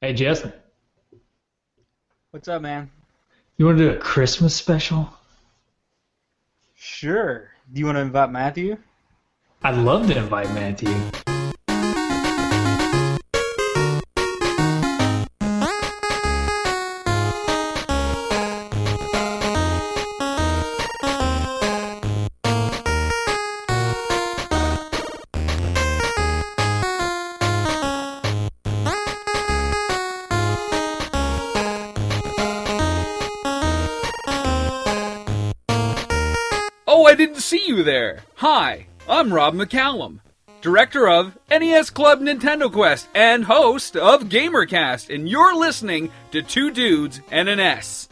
Hey, Justin, What's up, man? you want to do a Christmas special? Sure. Do you want to invite Matthew? I'd love to invite Matthew. Oh, I didn't see you there. Hi, I'm Rob McCallum, director of NES Club Nintendo Quest and host of GamerCast, and you're listening to Two Dudes and an S.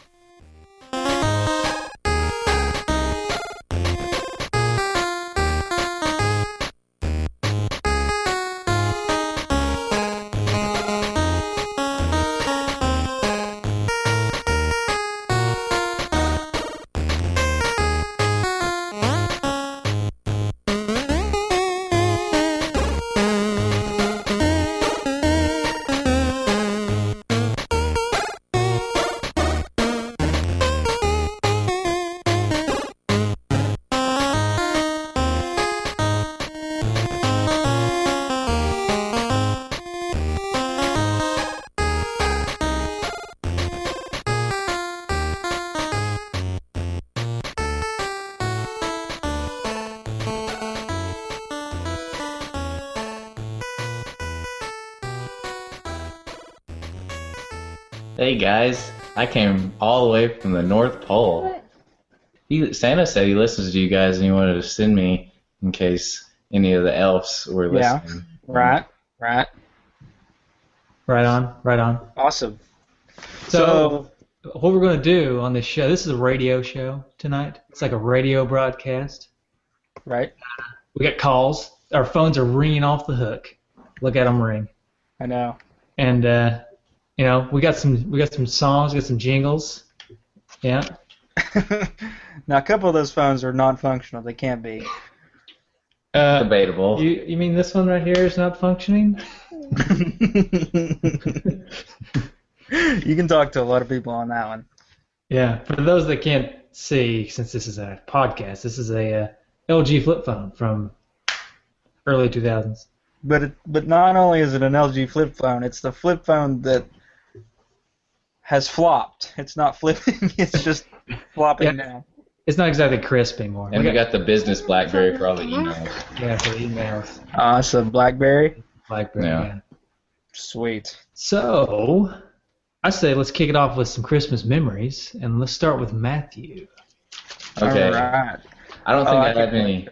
Hey guys, I came all the way from the North Pole. Santa said he listens to you guys and he wanted to send me in case any of the elves were Yeah. listening. Right. Right on. Awesome. So, what we're going to do on this show, this is a radio show tonight. It's like a radio broadcast. Right. We got calls. Our phones are ringing off the hook. Look at them ring. I know. And, we got some songs, we got some jingles. Yeah. Now, a couple of those phones are non-functional. They can't be. Debatable. You mean this one right here is not functioning? You can talk to a lot of people on that one. Yeah, for those that can't see, since this is a podcast, this is a LG flip phone from early 2000s. But not only is it an LG flip phone, it's the flip phone that has flopped. It's not flipping. It's just flopping now. It's not exactly crisp anymore. And we got the business BlackBerry for all the emails. Yeah, for the emails. Awesome. BlackBerry. BlackBerry. Yeah. Yeah. Sweet. So, I say let's kick it off with some Christmas memories, and let's start with Matthew. Okay. All right. I don't think Oh, I have any.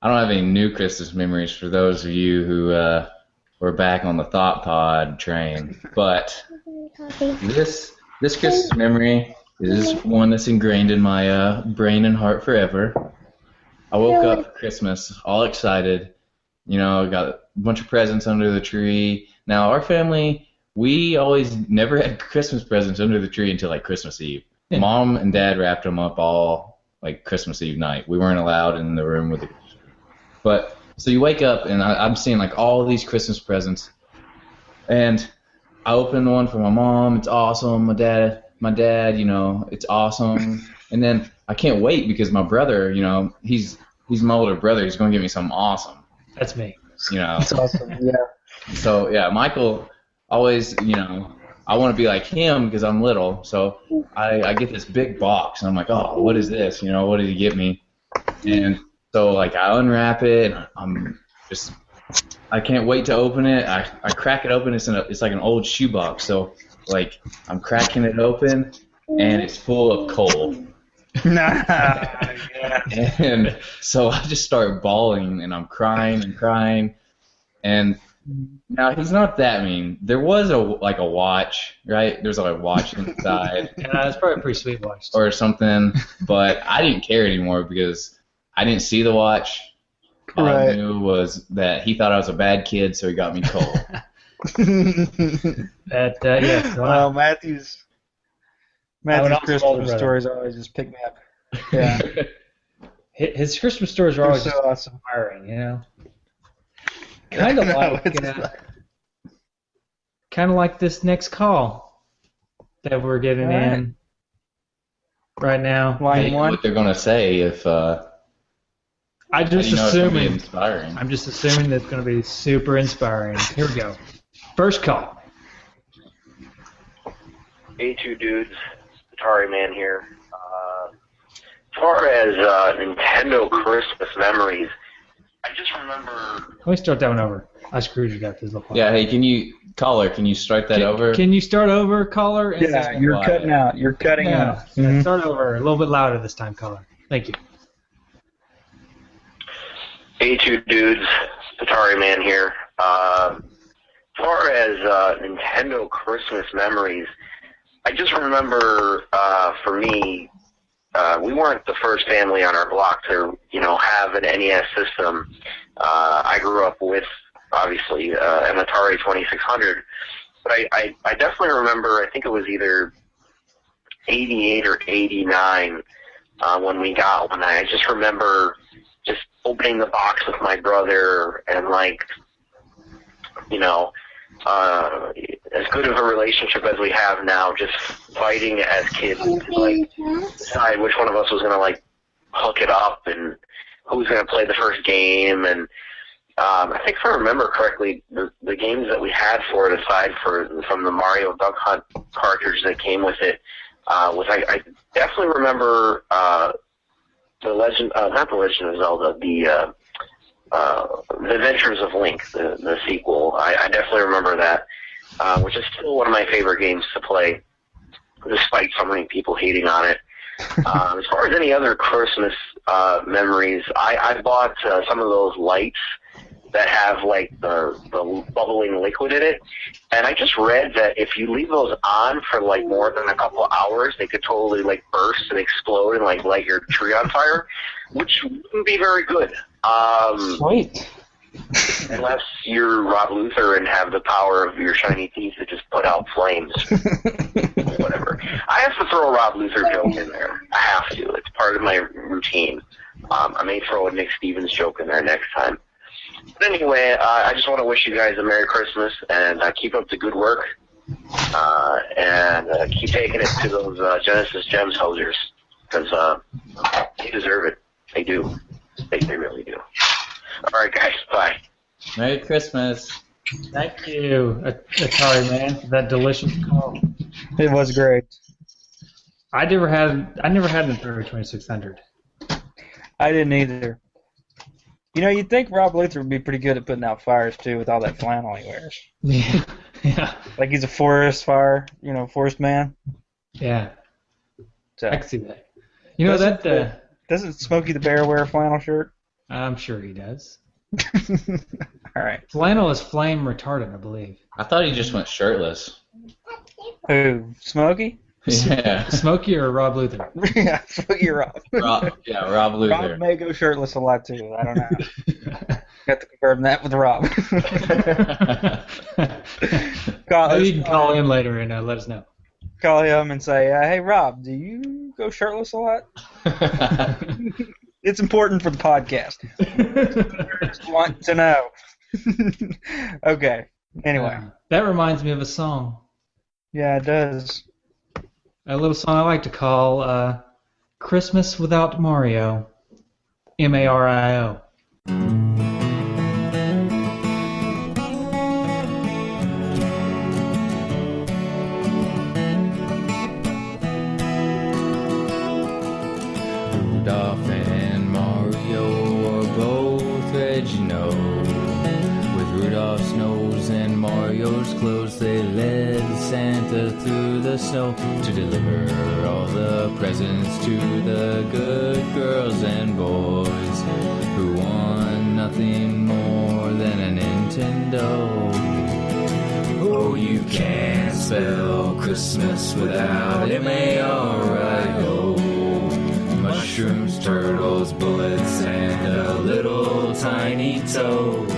I don't have any new Christmas memories for those of you who were back on the Thought Pod train. But this Christmas memory is one that's ingrained in my brain and heart forever. I woke up for Christmas all excited. Got a bunch of presents under the tree. Now, our family, we always never had Christmas presents under the tree until like Christmas Eve. Yeah. Mom and Dad wrapped them up all like Christmas Eve night. We weren't allowed in the room with the. But so you wake up and I'm seeing like all these Christmas presents, and I open one for my mom. It's awesome. My dad, it's awesome. And then I can't wait because my brother, he's my older brother. He's going to give me something awesome. That's me. That's awesome. Yeah. So yeah, Michael always, I want to be like him because I'm little. So I get this big box and I'm like, oh, what is this? What did he get me? And so like I unwrap it. I can't wait to open it. I crack it open. It's like an old shoebox. So like I'm cracking it open and it's full of coal. Yeah. And so I just start bawling and I'm crying. And now he's not that mean. There was a watch, right? There's like a watch inside. Yeah, it's probably a pretty sweet watch. Or something, but I didn't care anymore because I didn't see the watch. All I knew was that he thought I was a bad kid, so he got me coal. Yeah. Well, Matthew's Christmas stories always just pick me up. Yeah. His Christmas stories are always so just awesome. inspiring, Kind of like kind of like this next call that we're getting in right now. Line one. What they're gonna say if I'm just assuming that it's going to be super inspiring. Here we go. First call. Hey, two dudes, Atari Man here. As far as Nintendo Christmas memories, I just remember. Let me start that one over. I screwed you up. This Yeah, hey, can you strike that over? Can you start over, caller? Yeah, you're cutting out. You're cutting out. Yeah, start over. A little bit louder this time, caller. Thank you. Hey, two dudes, Atari Man here. As far as Nintendo Christmas memories, I just remember, for me, we weren't the first family on our block to, have an NES system. I grew up with, obviously, an Atari 2600, but I definitely remember, I think it was either 88 or 89 when we got one. I just remember just opening the box with my brother and, as good of a relationship as we have now, just fighting as kids to decide which one of us was going to hook it up and who was going to play the first game. And I think if I remember correctly, the games that we had for it, aside from the Mario Duck Hunt cartridge that came with it, I definitely remember not the Legend of Zelda, the Adventures of Link, the sequel. I definitely remember that, which is still one of my favorite games to play, despite so many people hating on it. As far as any other Christmas memories, I bought some of those lights that have the bubbling liquid in it, and I just read that if you leave those on for more than a couple hours, they could totally burst and explode and light your tree on fire, which wouldn't be very good. Sweet. Unless you're Rob Luther and have the power of your shiny teeth to just put out flames. Whatever. I have to throw a Rob Luther joke in there. I have to. It's part of my routine. I may throw a Nick Stevens joke in there next time. But anyway, I just want to wish you guys a Merry Christmas and keep up the good work. And keep taking it to those Genesis Gems hosers, because they deserve it. They do. They really do. All right, guys. Bye. Merry Christmas. Thank you, Atari Man, for that delicious call. It was great. I never had an Atari 2600. I didn't either. You'd think Rob Luther would be pretty good at putting out fires, too, with all that flannel he wears. Yeah. Like he's a forest fire, forest man. Yeah. So, I can see that. Doesn't Smokey the Bear wear a flannel shirt? I'm sure he does. All right. Flannel is flame retardant, I believe. I thought he just went shirtless. Who? Smokey? Yeah. Smokey or Rob Luther? Yeah, Smokey or Rob. Rob Luther. Rob may go shirtless a lot, too. I don't know. Got to confirm that with Rob. You can call in later and let us know. Call him and say, hey, Rob, do you go shirtless a lot? It's important for the podcast. Just want to know. Okay. Anyway. That reminds me of a song. Yeah, it does. A little song I like to call Christmas Without Mario. Mario. Rudolph and Mario are both red, With Rudolph's nose and Mario's clothes, they led Santa through the snow to deliver all the presents to the good girls and boys who want nothing more than a Nintendo. Oh, you can't spell Christmas without Mario. Mushrooms, turtles, bullets, and a little tiny toad.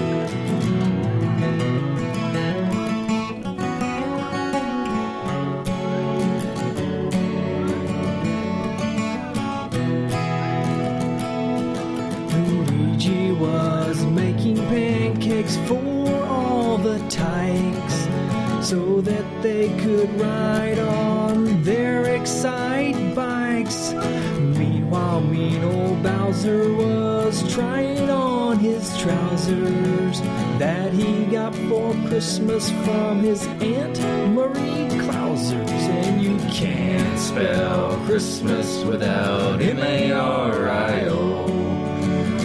Luigi was making pancakes for all the tykes. so that they could ride on their Excite bikes. Meanwhile, mean old Bowser was trying on his trousers that he got for Christmas from his Aunt Marie Clausers. And you can't spell Christmas without M-A-R-I-O.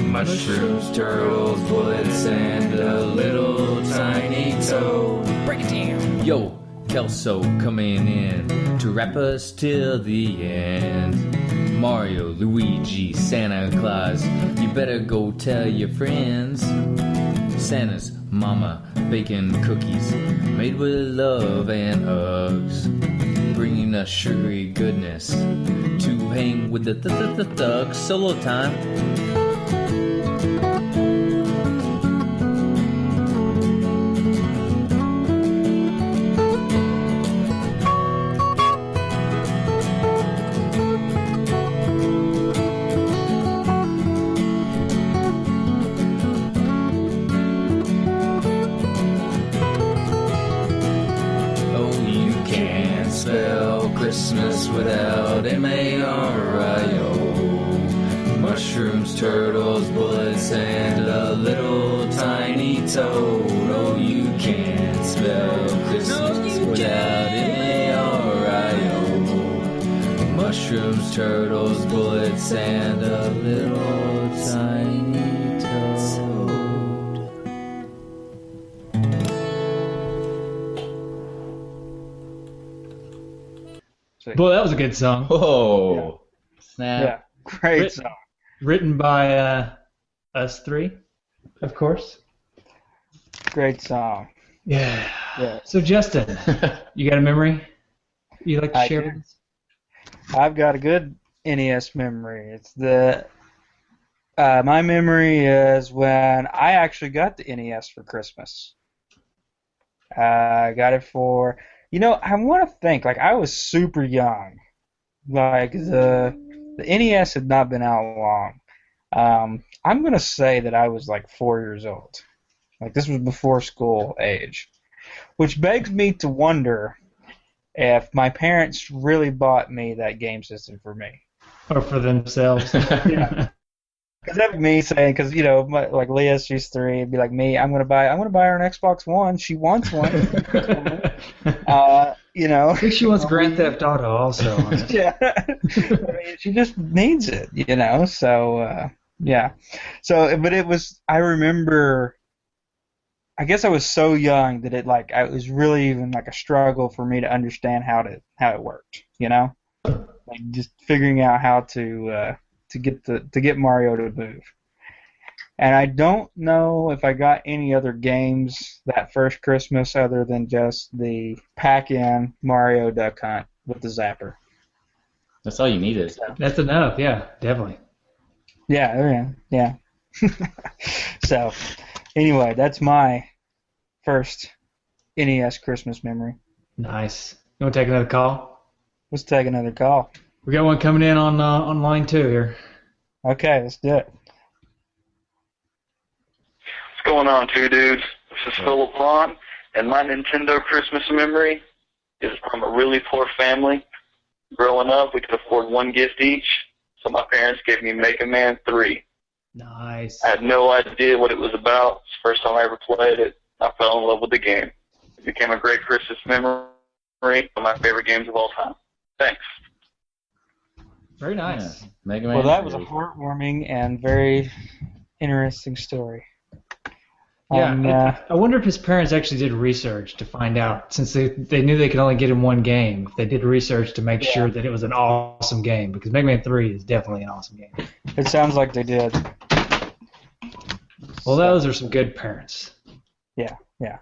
Mushrooms, turtles, bullets, and a little tiny toad. Break it down. Yo, Kelso coming in to wrap us till the end. Mario, Luigi, Santa Claus, you better go tell your friends. Santa's mama baking cookies made with love and hugs, bringing us sugary goodness to hang with the thugs. Solo time. Christmas without M-A-R-I-O. Mushrooms, turtles, bullets, and a little tiny toad. Oh, you can't spell Christmas without M-A-R-I-O. Mushrooms, turtles, bullets, and a little tiny toad. Boy, that was a good song. Whoa. Snap. Yeah, great song. Written by us three, of course. Great song. Yeah. Yeah. So, Justin, you got a memory you'd like to I share do. with us? I've got a good NES memory. It's my memory is when I actually got the NES for Christmas. I got it for, I want to think, like, I was super young. Like, the NES had not been out long. I'm going to say that I was like 4 years old. Like, this was before school age. Which begs me to wonder if my parents really bought me that game system for me. Or for themselves. Yeah. Because that'd be me saying, because like Leah, she's 3, it'd be like me. I'm gonna buy her an Xbox One. She wants one. I think she wants Grand Theft Auto also. Yeah, I mean, she just needs it. So yeah. So, but it was. I remember. I guess I was so young that it was really even like a struggle for me to understand how it worked. Like just figuring out how to get Mario to move. And I don't know if I got any other games that first Christmas other than just the pack-in Mario Duck Hunt with the zapper. That's all you needed. That's enough, yeah, definitely. Yeah. So, anyway, that's my first NES Christmas memory. Nice. You want to take another call? Let's take another call. We got one coming in on line 2 here. Okay, let's do it. What's going on, two dudes? This is Philip Vaughn, and my Nintendo Christmas memory is from a really poor family. Growing up, we could afford one gift each, so my parents gave me Mega Man 3. Nice. I had no idea what it was about. It's the first time I ever played it. I fell in love with the game. It became a great Christmas memory, one of my favorite games of all time. Thanks. Very nice. Yeah. Mega Man Well, that was a 3. heartwarming and very interesting story. Yeah, I wonder if his parents actually did research to find out, since they knew they could only get him one game. If they did research to make sure that it was an awesome game, because Mega Man 3 is definitely an awesome game. It sounds like they did. Well, those are some good parents. Yeah.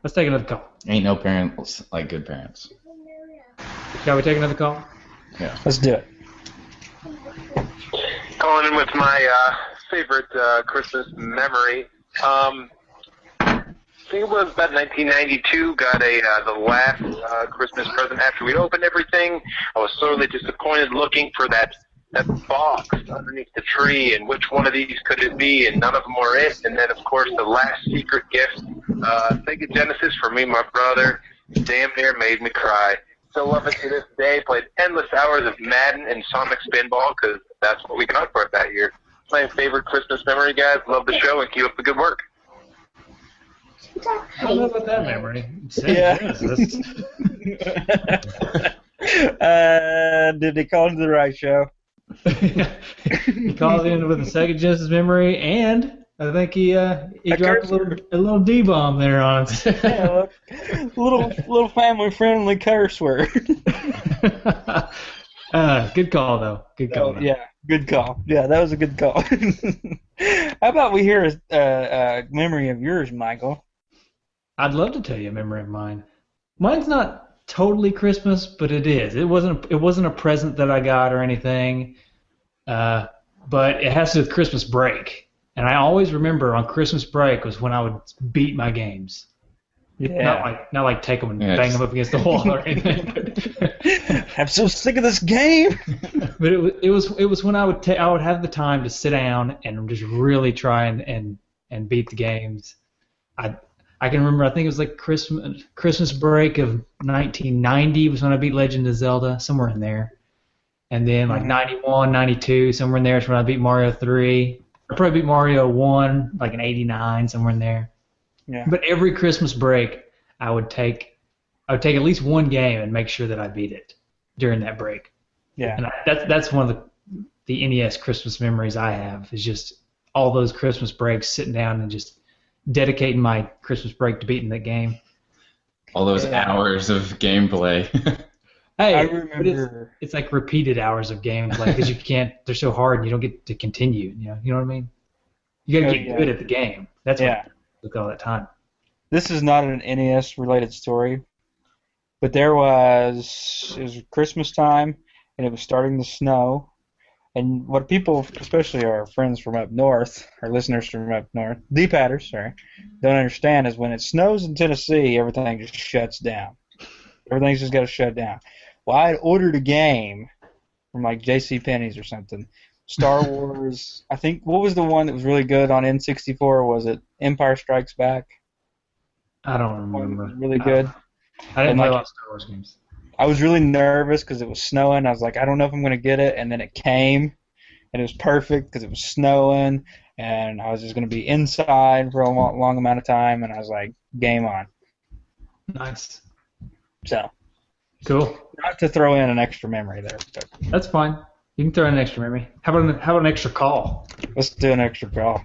Let's take another call. Ain't no parents like good parents. Shall we take another call? Yeah. Let's do it. Calling in with my favorite Christmas memory. I think it was about 1992. Got the last Christmas present after we'd opened everything. I was sorely disappointed looking for that box underneath the tree, and which one of these could it be? And none of them were it. And then, of course, the last secret gift, Sega Genesis for me and my brother. Damn near made me cry. Still love it to this day. Played endless hours of Madden and Sonic Spinball because that's what we got for it that year. My favorite Christmas memory, guys. Love the show and keep up the good work. I don't know about that memory. Did they call into the right show? He called in with a Sega Genesis memory, and I think he dropped a little D-bomb there on it. Yeah, little family friendly curse word. Good call though. Good call. Yeah, good call. Yeah, that was a good call. How about we hear a memory of yours, Michael? I'd love to tell you a memory of mine. Mine's not totally Christmas, but it is. It wasn't a present that I got or anything, but it has to do with Christmas break. And I always remember on Christmas break was when I would beat my games. Yeah. Not like take them and bang them up against the wall or anything. I'm so sick of this game. But it was when I would have the time to sit down and just really try and beat the games. I can remember, I think it was like Christmas break of 1990 was when I beat Legend of Zelda, somewhere in there. And then like 91, 92, somewhere in there is when I beat Mario 3. I probably beat Mario 1 like in 89, somewhere in there. Yeah. But every Christmas break, I would take at least one game and make sure that I beat it during that break. Yeah. And that's one of the NES Christmas memories I have, is just all those Christmas breaks, sitting down and just dedicating my Christmas break to beating that game. All those hours of gameplay. Hey, I remember it's like repeated hours of gameplay because you can't. They're so hard, and you don't get to continue. You know what I mean? You gotta get good at the game. That's what took all that time. This is not an NES related story, but it was Christmas time, and it was starting to snow. And what people, especially our friends from up north, our listeners from up north, D-patters, don't understand is when it snows in Tennessee, everything just shuts down. Everything's just got to shut down. Well, I had ordered a game from like JCPenney's or something. Star Wars, I think, what was the one that was really good on N64? Was it Empire Strikes Back? I don't remember. Really good. I didn't play a lot of Star Wars games. I was really nervous because it was snowing. I was like, I don't know if I'm going to get it. And then it came, and it was perfect because it was snowing, and I was just going to be inside for a long amount of time, and I was like, game on. Nice. So. Cool. Not to throw in an extra memory there. But. That's fine. You can throw in an extra memory. How about an extra call? Let's do an extra call.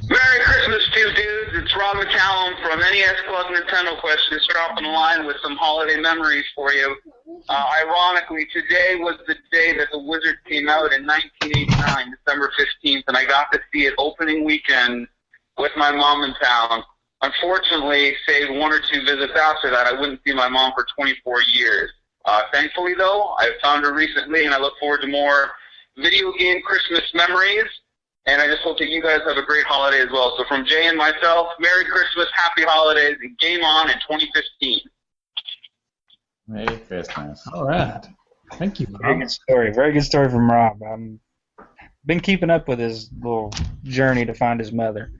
Merry Christmas, two dudes. It's Rob McCallum from NES Club Nintendo Quest, just dropping a line with some holiday memories for you. Ironically, today was the day that The Wizard came out in 1989, December 15th, and I got to see it opening weekend with my mom in town. Unfortunately, save one or two visits after that, I wouldn't see my mom for 24 years. Thankfully, though, I found her recently, and I look forward to more video game Christmas memories. And I just hope that you guys have a great holiday as well. So from Jay and myself, Merry Christmas, Happy Holidays, and game on in 2015. Merry Christmas. All right. Thank you, Rob. Very good story. Very good story from Rob. I've been keeping up with his little journey to find his mother.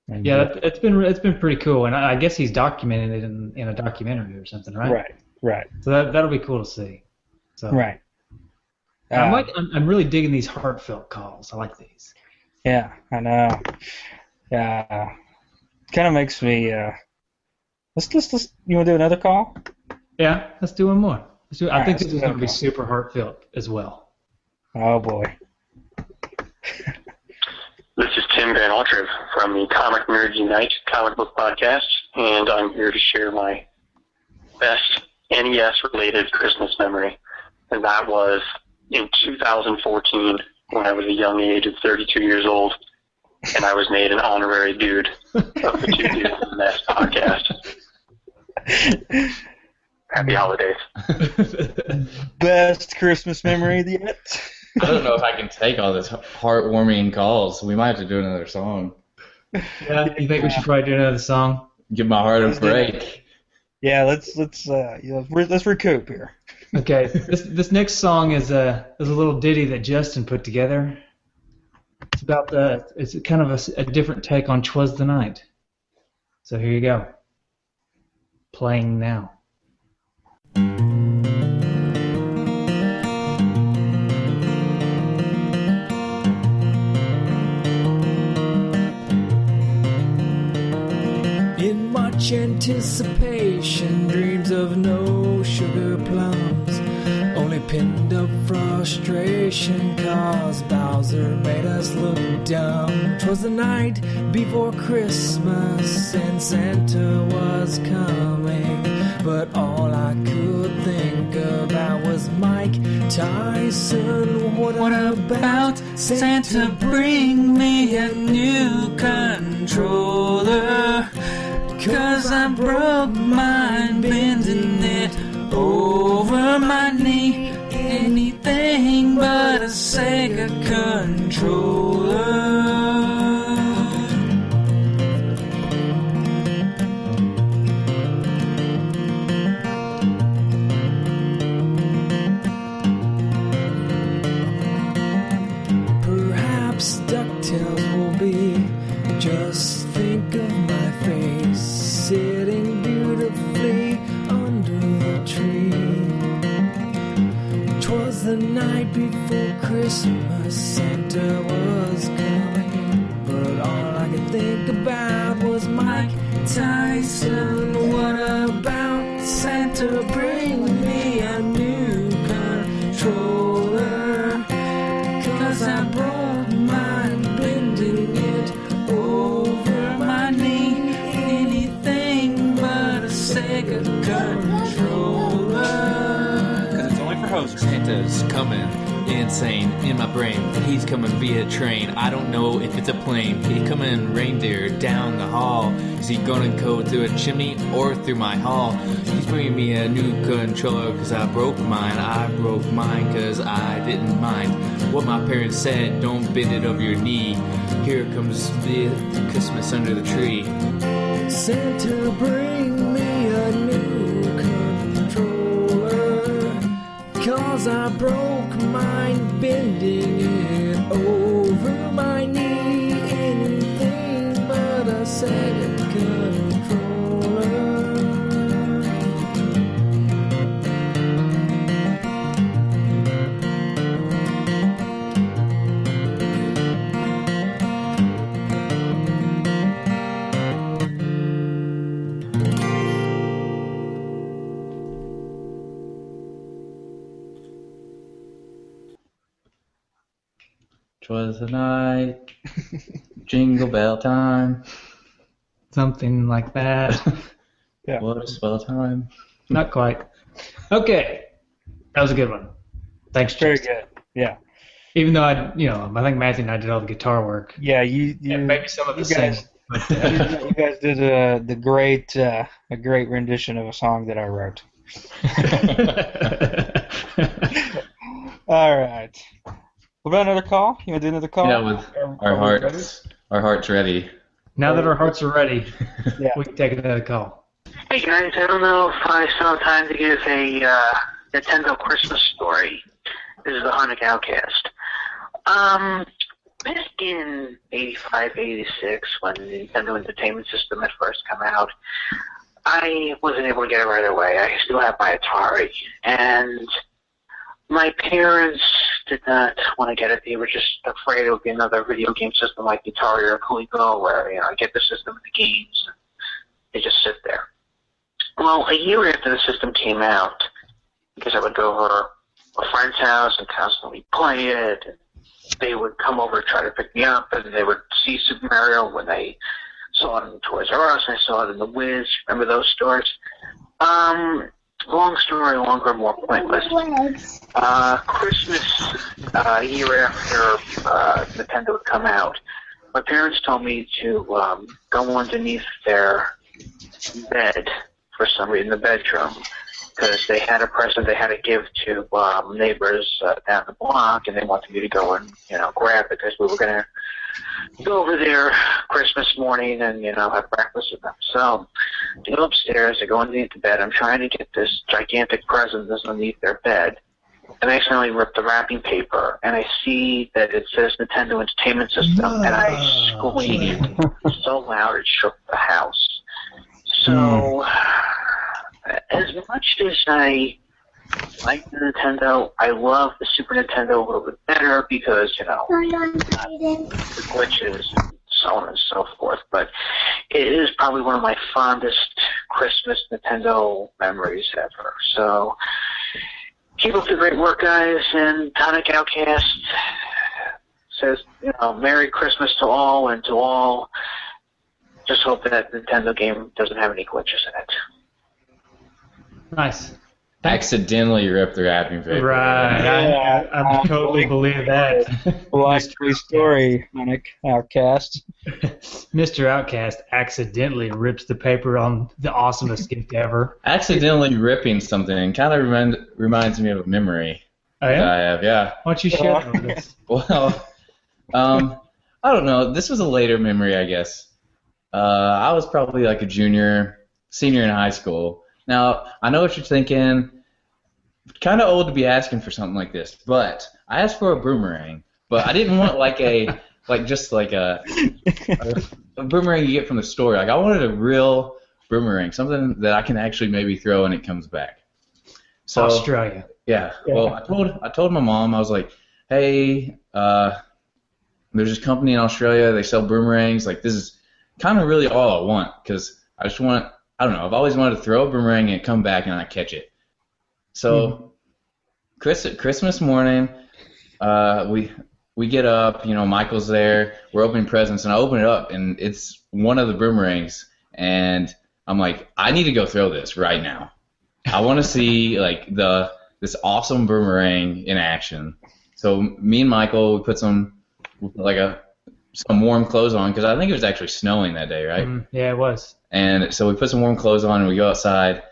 And, yeah, it's been pretty cool, and I guess he's documented it in a documentary or something, right? Right. So that'll be cool to see. So. Right. I'm really digging these heartfelt calls. I like these. Yeah, I know. Yeah, kind of makes me. Let's. You want to do another call? Yeah, let's do one more. I think this is going to be call. super heartfelt as well. Oh boy. This is Tim Van Altriv from the Comic Nerds Unite comic book podcast, and I'm here to share my best NES-related Christmas memory, and that was in 2014 when I was a young age of 32 years old, and I was made an honorary dude of the Two Dudes in the Nest podcast. Happy holidays. Best Christmas memory yet? I don't know if I can take all this heartwarming calls. We might have to do another song. Yeah, you think we should probably do another song? Give my heart a break. Yeah, let's recoup here. Okay, this next song is a little ditty that Justin put together. It's about it's kind of a different take on "'Twas the Night." So here you go. Playing now. In much anticipation, dreams of no sugar plums, only pinned up frustration, cause Bowser made us look dumb. 'Twas the night before Christmas and Santa was coming, but all I could think about was Mike Tyson. What about Santa bring me a new controller? 'Cause I broke mine, bending it over my knee. Anything but a Sega controller. Perhaps DuckTales will be. Just think of my face, sitting beautifully under the tree. 'Twas the night before Christmas, Santa was coming, but all I could think about was Mike Tyson. What about Santa bring me a new controller? 'Cause I broke mine, bending it over my knee. Anything but a Sega controller. Cause it's only for hosers. Santa's coming insane in my brain. He's coming via train. I don't know if it's a plane. He coming reindeer down the hall. Is he gonna go through a chimney or through my hall? He's bringing me a new controller cause I broke mine. I broke mine cause I didn't mind what my parents said. Don't bend it over your knee. Here comes the Christmas under the tree. Santa bring me a new controller, cause I broke mine, bending it over my knee. Anything but a Sega controller. Twas the night, jingle bell time. Something like that. Yeah. What a swell time. Not quite. Okay. That was a good one. Thanks, Very Justin. good. Yeah. Even though I think Matthew and I did all the guitar work. Yeah. You And maybe some of the you guys- singing. But, you guys did a great rendition of a song that I wrote. All right. What about another call? You want to do another call? Yeah, with our hearts ready. now that our hearts are ready, Yeah. we can take another call. Hey guys, I don't know if I still have time to give a Nintendo Christmas story. This is the Hanukkah Outcast. Back in 85, 86, when the Nintendo Entertainment System had first come out, I wasn't able to get it right away. I still have my Atari, and my parents did not want to get it. They were just afraid it would be another video game system like the Atari or Coleco, where I get the system and the games, and they just sit there. Well, a year after the system came out, because I would go over to a friend's house and constantly play it, and they would come over and try to pick me up, and they would see Super Mario when they saw it in Toys R Us, and I saw it in the Wiz. Remember those stores? Long story longer, more pointless. Christmas, year after Nintendo would come out, my parents told me to go underneath their bed for some reason, the bedroom, because they had a present they had to give to neighbors down the block, and they wanted me to go and grab it because we were going to go over there Christmas morning and have breakfast with them. So I go upstairs, I go underneath the bed, I'm trying to get this gigantic present that's underneath their bed, and I accidentally rip the wrapping paper, and I see that it says Nintendo Entertainment System, and I screamed so loud it shook the house. much as I like the Nintendo, I love the Super Nintendo a little bit better because, the glitches and so on and so forth. But it is probably one of my fondest Christmas Nintendo memories ever. So keep up the great work, guys. And Tonic Outcast says, Merry Christmas to all, and to all, just hope that Nintendo game doesn't have any glitches in it. Nice. Accidentally ripped the wrapping paper. Right. I totally believe that. True story, Tonic Outcast. Mr. Outcast accidentally rips the paper on the awesomest gift ever. Accidentally ripping something kind of reminds me of a memory that I have. Yeah. Why don't you share that with us? Well, I don't know. This was a later memory, I guess. I was probably like a senior in high school. Now, I know what you're thinking. Kind of old to be asking for something like this, but I asked for a boomerang. But I didn't want just a boomerang you get from the store. Like I wanted a real boomerang, something that I can actually maybe throw and it comes back. So Australia. Yeah. Well, I told my mom, I was like, hey, there's this company in Australia. They sell boomerangs. Like this is kind of really all I want because I just want. I don't know. I've always wanted to throw a boomerang and come back and I catch it. So, Christmas morning, we get up. Michael's there. We're opening presents, and I open it up, and it's one of the boomerangs. And I'm like, I need to go throw this right now. I want to see this awesome boomerang in action. So me and Michael, we put some warm clothes on because I think it was actually snowing that day, right? Yeah, it was. And so we put some warm clothes on and we go outside,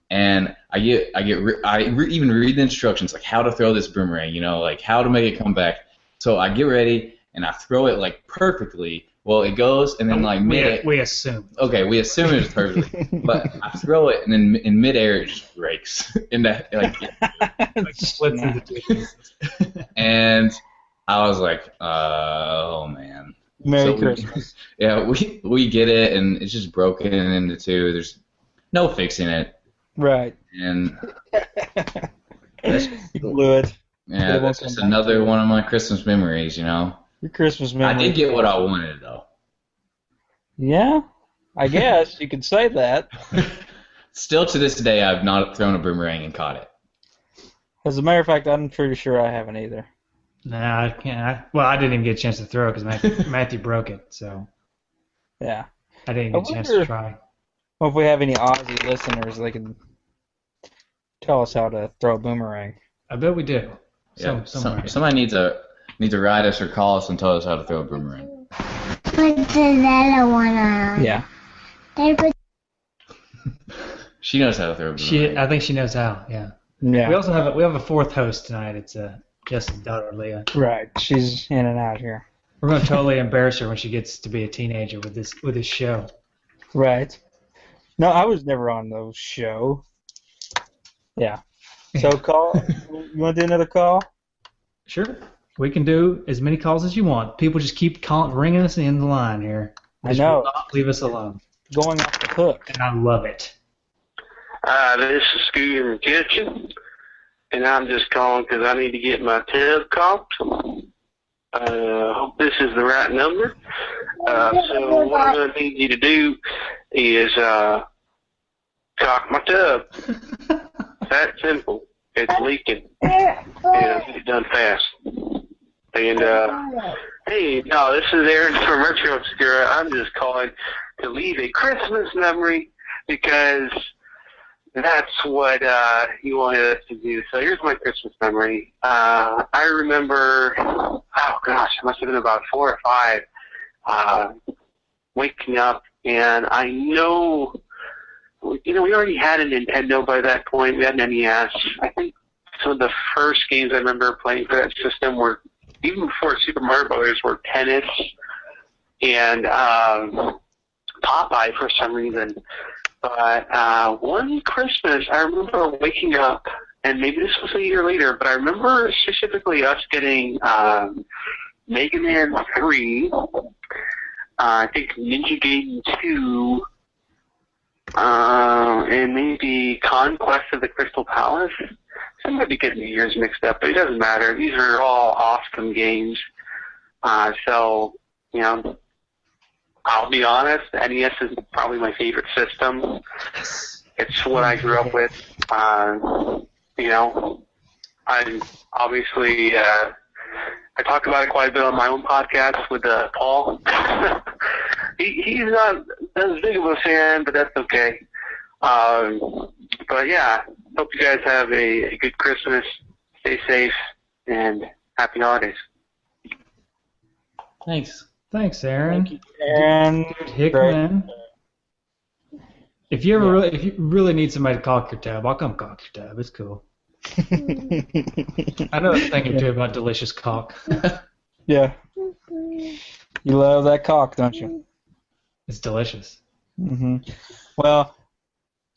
and I even read the instructions like how to throw this boomerang, like how to make it come back. So I get ready and I throw it like perfectly. Well, it goes and then we assume. Okay, we assume it was perfectly, but I throw it and then in midair it just breaks in that splits into two pieces. And I was like, oh man. Merry Christmas. We get it, and it's just broken into two. There's no fixing it. Right. And you blew it. Yeah, that's just another one of my Christmas memories, Your Christmas memory. I did get what I wanted, though. Yeah, I guess you could say that. Still to this day, I've not thrown a boomerang and caught it. As a matter of fact, I'm pretty sure I haven't either. No, I can't. I didn't even get a chance to throw it because Matthew broke it. So yeah, I didn't get a chance to try. Well, if we have any Aussie listeners, they can tell us how to throw a boomerang. I bet we do. Yeah, somebody needs to write us or call us and tell us how to throw a boomerang. Put the little one on. Yeah. She knows how to throw a boomerang. I think she knows how. Yeah. Yeah. We also have a fourth host tonight. It's Justin's daughter, Leah. Right. She's in and out here. We're going to totally embarrass her when she gets to be a teenager with this show. Right. No, I was never on the show. Yeah. So call. You want to do another call? Sure. We can do as many calls as you want. People just keep ringing us in the line here. I know. Will not leave us alone. Going off the hook. And I love it. This is Scooter in the kitchen, and I'm just calling because I need to get my tub caught. Hope this is the right number. So what I'm going to need you to do is cock my tub. That simple. It's leaking. And get it done fast. And, hey, no, this is Aaron from Retro Obscura. I'm just calling to leave a Christmas memory because that's what you wanted us to do. So here's my Christmas memory. I remember, oh gosh, it must have been about 4 or 5, waking up, and I know, we already had a Nintendo by that point. We had an NES. I think some of the first games I remember playing for that system were, even before Super Mario Brothers, were Tennis and Popeye for some reason. But one Christmas, I remember waking up, and maybe this was a year later, but I remember specifically us getting Mega Man 3, I think Ninja Gaiden 2, and maybe Conquest of the Crystal Palace. I might be getting the years mixed up, but it doesn't matter. These are all awesome games. So, you know, I'll be honest, the NES is probably my favorite system. It's what I grew up with. You know, I obviously I talk about it quite a bit on my own podcast with Paul. He's not as big of a fan, but that's okay. But yeah, hope you guys have a good Christmas. Stay safe and happy holidays. Thanks, Aaron. Thank you, Aaron. Hickman. If you ever if you really need somebody to caulk your tub, I'll come caulk your tub. It's cool. I know a thing or two about delicious caulk. Yeah. You love that caulk, don't you? It's delicious. Well,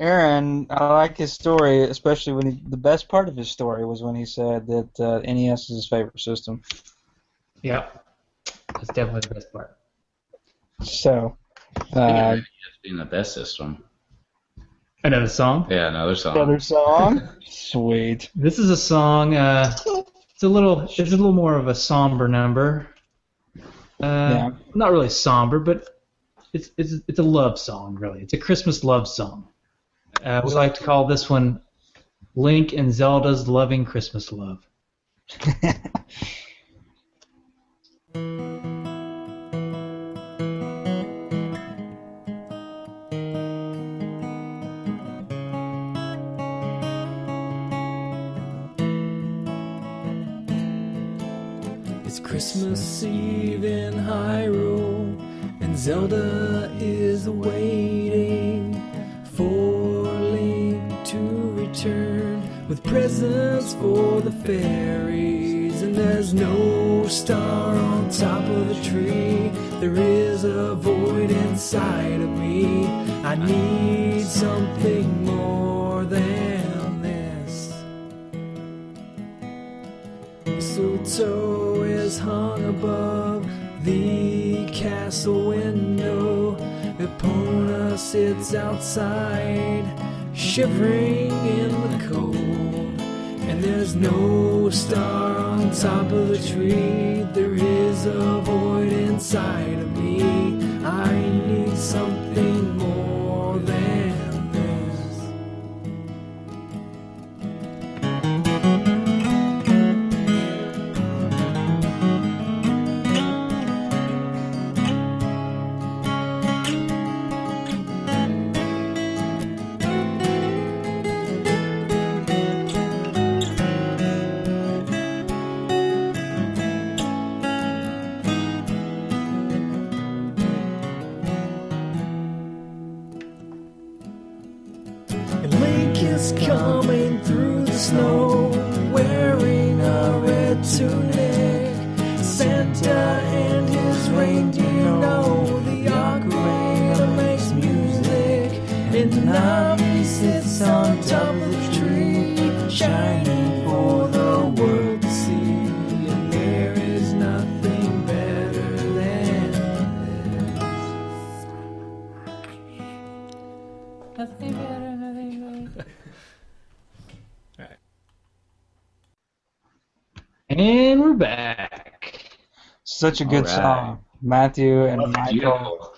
Aaron, I like his story, especially when the best part of his story was when he said that NES is his favorite system. Yep. That's definitely the best part. So, NES being the best system. Another song? Yeah, another song. Another song? Sweet. This is a song, it's a little more of a somber number. Not really somber, but it's a love song, really. It's a Christmas love song. We like to call this one Link and Zelda's Loving Christmas Love. It's Christmas Eve in Hyrule, and Zelda is waiting for Link to return with presents for the fairies. And there's no star on top of the tree, there is a void inside of me. I need something more than this. Mistletoe is hung above the castle window. Epona sits outside, shivering in the cold. And there's no star on top of the tree, there is a void inside of me. I need something more than this. Coming through the snow, wearing a red tunic. Santa and his reindeer know the ocarina makes music. And Navi sits on top of the tree, shining for the world to see. And there is nothing better than this. Nothing better, nothing better. And we're back. Such a good song. Matthew and Michael.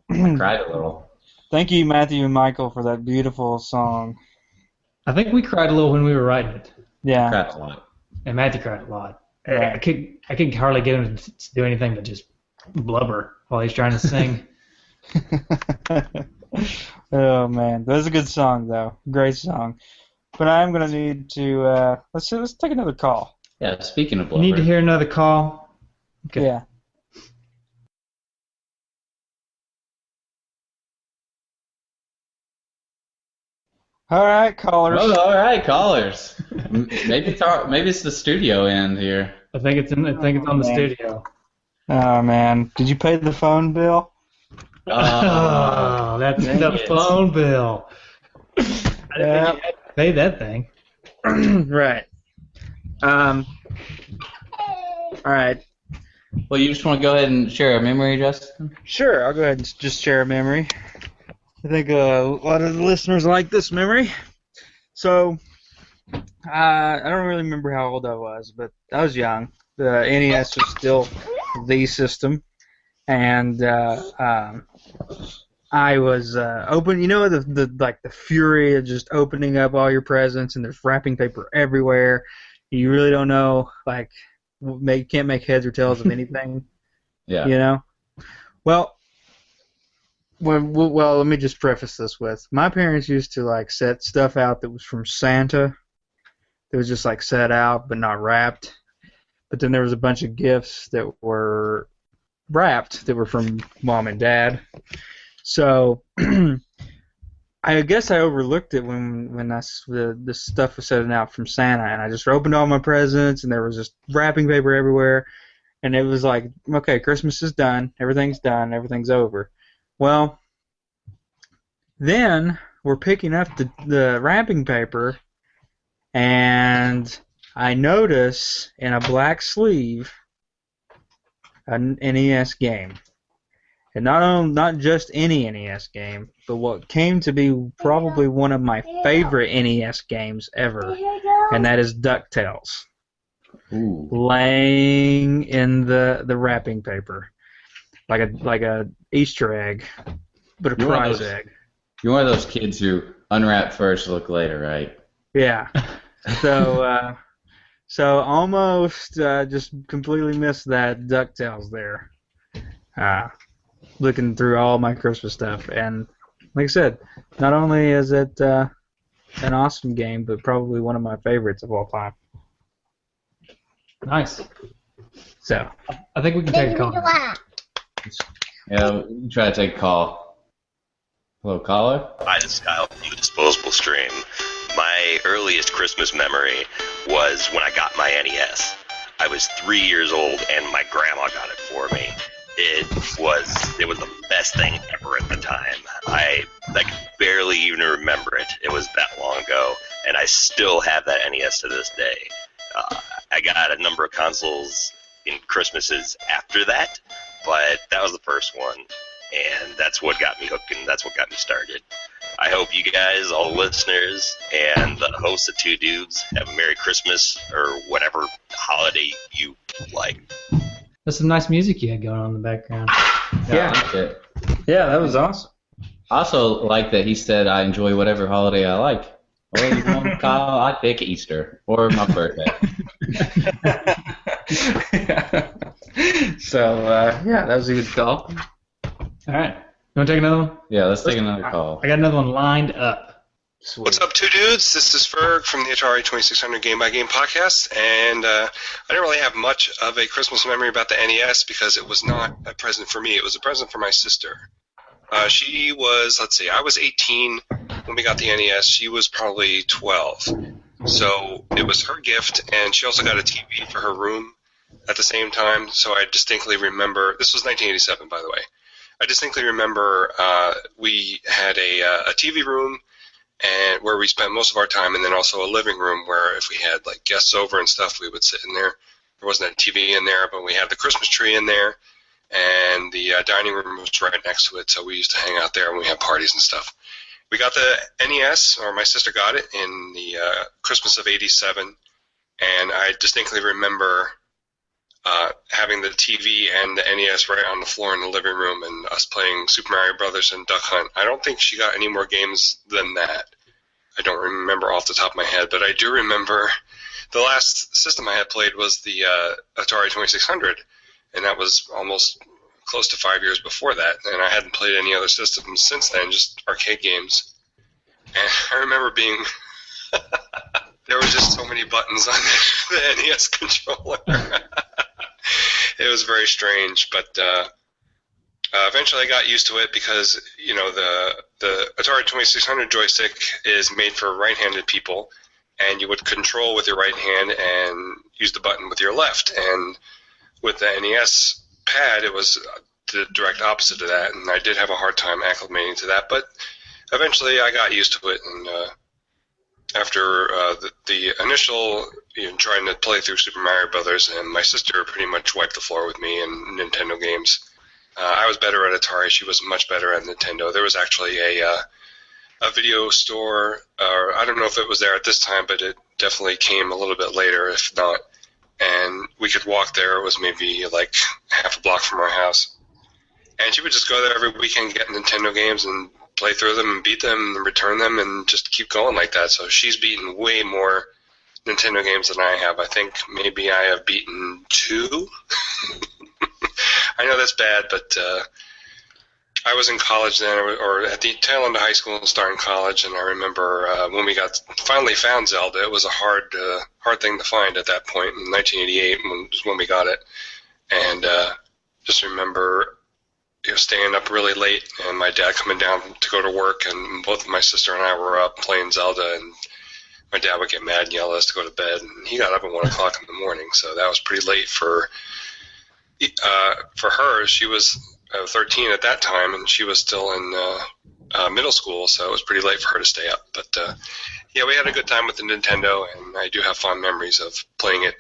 I cried a little. Thank you, Matthew and Michael, for that beautiful song. I think we cried a little when we were writing it. Yeah. I cried a lot. And Matthew cried a lot. Right. I could hardly get him to do anything but just blubber while he's trying to sing. Oh, man. That was a good song, though. Great song. But I'm going to need to, let's take another call. Yeah, speaking of You blubber. need to hear another call? Okay. Yeah. All right, callers. Oh, all right, callers. Maybe it's the studio end here. I think it's on the studio. Oh, man. Did you pay the phone bill? Oh, that's the phone bill. I didn't think you had to pay that thing. Right. All right. Well, you just want to go ahead and share a memory, Justin? Sure, I'll go ahead and just share a memory. I think a lot of the listeners like this memory. So, I don't really remember how old I was, but I was young. The NES was still the system, and I was open. You know the fury of just opening up all your presents, and there's wrapping paper everywhere. You really don't know, like, can't make heads or tails of anything. Yeah. You know. Well, let me just preface this with my parents used to like set stuff out that was from Santa. It was just like set out but not wrapped. But then there was a bunch of gifts that were wrapped that were from Mom and Dad. So I guess I overlooked it when the stuff was set out from Santa, and I just opened all my presents, and there was just wrapping paper everywhere, and it was like, okay, Christmas is done, everything's over. Well, then we're picking up the wrapping paper, and I notice in a black sleeve an NES game. And not just any NES game, but what came to be probably one of my favorite NES games ever, and that is DuckTales. Ooh. Laying in the wrapping paper, like a Easter egg, but a prize egg. You're one of those kids who unwrap first, look later, right? Yeah. So almost just completely missed that DuckTales there. Looking through all my Christmas stuff, and like I said, not only is it an awesome game, but probably one of my favorites of all time. Nice. So I think we can take a call. Yeah, we can try to take a call. Hello, caller? Hi, this is Kyle from the Disposable Stream. My earliest Christmas memory was when I got my NES. I was 3 years old, and my grandma got it for me. It was the best thing ever at the time. I barely even remember it. It was that long ago, and I still have that NES to this day. I got a number of consoles in Christmases after that, but that was the first one, and that's what got me hooked, and that's what got me started. I hope you guys, all the listeners, and the hosts of Two Dudes have a Merry Christmas or whatever holiday you like. That's some nice music you had going on in the background. Yeah. I like it. yeah, that was awesome. I also like that he said I enjoy whatever holiday I like. Well, you know, Kyle, I pick Easter or my birthday. So, that was a good call. All right. You want to take another one? Yeah, let's take another call. I got another one lined up. Sweet. What's up, Two Dudes? This is Ferg from the Atari 2600 Game by Game podcast, and I didn't really have much of a Christmas memory about the NES because it was not a present for me. It was a present for my sister. She was, I was 18 when we got the NES. She was probably 12. So it was her gift, and she also got a TV for her room at the same time. So I distinctly remember, this was 1987, by the way. I distinctly remember we had a TV room and where we spent most of our time, and then also a living room where if we had like guests over and stuff, we would sit in there. There wasn't a TV in there, but we had the Christmas tree in there, and the dining room was right next to it, so we used to hang out there and we had parties and stuff. We got the NES, or my sister got it, in the Christmas of '87, and I distinctly remember having the TV and the NES right on the floor in the living room and us playing Super Mario Brothers and Duck Hunt. I don't think she got any more games than that. I don't remember off the top of my head, but I do remember the last system I had played was the Atari 2600, and that was almost close to 5 years before that, and I hadn't played any other systems since then, just arcade games. And I remember being... there were just so many buttons on the NES controller. It was very strange, but eventually I got used to it because, you know, the Atari 2600 joystick is made for right-handed people, and you would control with your right hand and use the button with your left. And with the NES pad, it was the direct opposite of that, and I did have a hard time acclimating to that, but eventually I got used to it, and after the initial trying to play through Super Mario Brothers, and my sister pretty much wiped the floor with me in Nintendo games, I was better at Atari. She was much better at Nintendo. There was actually a video store, or I don't know if it was there at this time, but it definitely came a little bit later, if not. And we could walk there. It was maybe like half a block from our house. And she would just go there every weekend, get Nintendo games and play through them and beat them and return them and just keep going like that. So she's beaten way more Nintendo games than I have. I think maybe I have beaten 2. I know that's bad, but I was in college then, or at the tail end of high school and starting college, and I remember when we finally found Zelda, it was a hard thing to find at that point in 1988 when we got it. And just remember staying up really late and my dad coming down to go to work, and both my sister and I were up playing Zelda, and my dad would get mad and yell at us to go to bed, and he got up at 1 o'clock in the morning, so that was pretty late for her. She was 13 at that time, and she was still in middle school, so it was pretty late for her to stay up. But yeah, we had a good time with the Nintendo, and I do have fond memories of playing it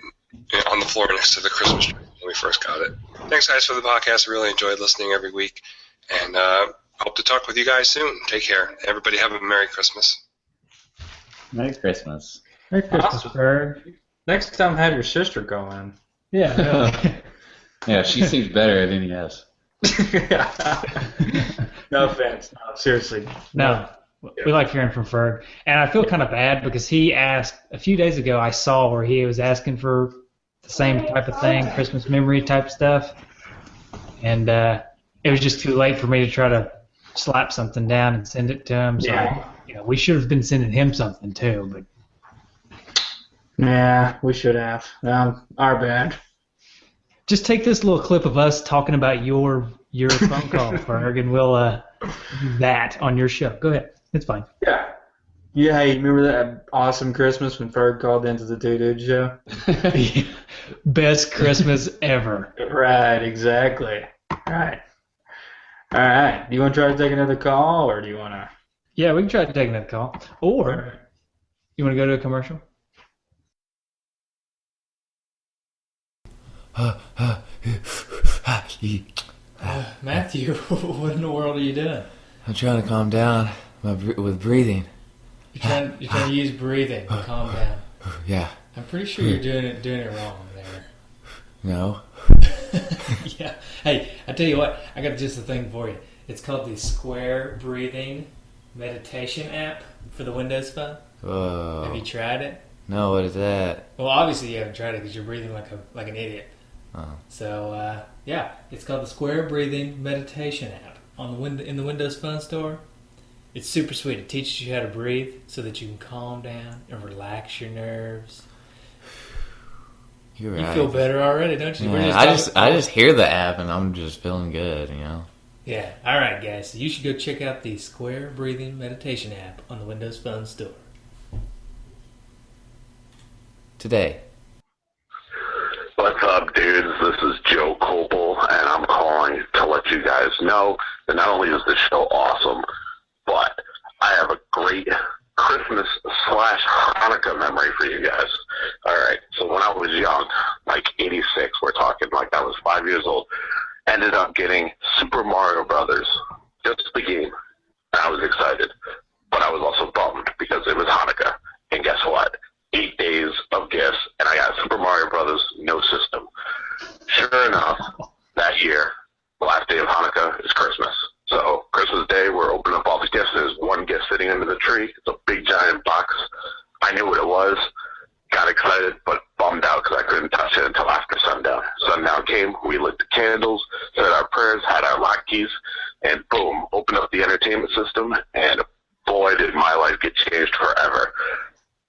on the floor next to the Christmas tree when we first got it. Thanks, guys, for the podcast. I really enjoyed listening every week, and hope to talk with you guys soon. Take care. Everybody have a Merry Christmas. Merry Christmas. Merry Christmas, Bird. Next time, have your sister go in. Yeah. Yeah, she seems better at NES. No offense. No, seriously. No. We like hearing from Ferg. And I feel kind of bad because he asked, a few days ago I saw where he was asking for the same type of thing, Christmas memory type stuff. And it was just too late for me to try to slap something down and send it to him. So we should have been sending him something too. But yeah, we should have. Our bad. Just take this little clip of us talking about your phone call, Ferg, and we'll do that on your show. Go ahead. It's fine. Yeah. Yeah, you remember that awesome Christmas when Ferg called into the Two Dude show? Best Christmas ever. Right, exactly. Right. All right. Do you want to try to take another call, or do you want to? Yeah, we can try to take another call. Or, you want to go to a commercial? Matthew, what in the world are you doing? I'm trying to calm down with breathing. You're trying to use breathing to calm down. Yeah. I'm pretty sure you're doing it wrong there. No. Yeah. Hey, I tell you what, I got just the thing for you. It's called the Square Breathing Meditation app for the Windows Phone. Whoa. Have you tried it? No, what is that? Well, obviously you haven't tried it because you're breathing like an idiot. Oh. So, yeah, it's called the Square Breathing Meditation app in the Windows Phone store. It's super sweet. It teaches you how to breathe so that you can calm down and relax your nerves. You're right. You feel better already, don't you? Yeah, I just hear the app and I'm just feeling good, you know. Yeah. All right, guys. So you should go check out the Square Breathing Meditation app on the Windows Phone store today. What's up, dudes? This is Joe Copel, and I'm calling to let you guys know that not only is this show awesome, but I have a great Christmas/Hanukkah memory for you guys. All right, so when I was young, like 86, we're talking like I was 5 years old, ended up getting Super Mario Brothers, just the game. I was excited, but I was also bummed because it was Hanukkah, and guess what? 8 days of gifts, and I got Super Mario Brothers, no system. Sure enough, that year, the last day of Hanukkah is Christmas. So Christmas Day, we're opening up all the gifts. There's one gift sitting under the tree. It's a big, giant box. I knew what it was. Got excited, but bummed out because I couldn't touch it until after sundown. Sundown came. We lit the candles, said our prayers, had our lock keys, and boom, opened up the entertainment system, and boy, did my life get changed forever.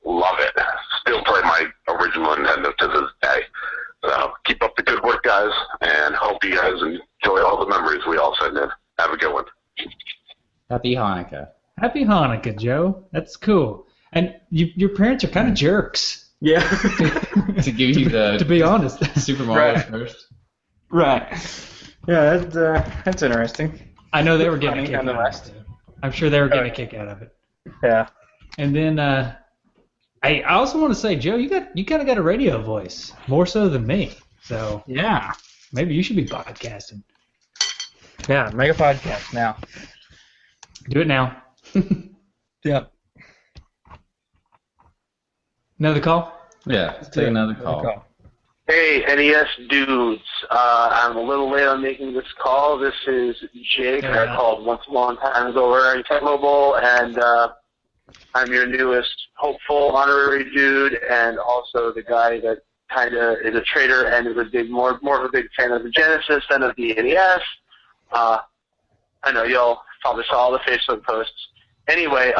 Love it. Still play my original Nintendo to this day. So keep up the good work, guys, and hope you guys enjoy all the memories we all send in. Have a good one. Happy Hanukkah. Happy Hanukkah, Joe. That's cool. And your parents are kind of jerks. Yeah. To give you the to be honest, Super Mario Right. first. Right. Yeah, that's interesting. I know they were getting a kick out of nonetheless. it. I'm sure they were getting a kick out of it. Yeah. And then I also want to say, Joe, you kind of got a radio voice, more so than me. So Yeah. maybe you should be podcasting. Yeah, make a podcast now. Do it now. Yep. Another call? Yeah, let's take another call. Hey, NES dudes. I'm a little late on making this call. This is Jake. I called once a long time ago regarding Tech Mobile, and I'm your newest hopeful honorary dude, and also the guy that kind of is a trader and is a more of a big fan of the Genesis than of the NES. I know y'all probably saw all the Facebook posts. Anyway,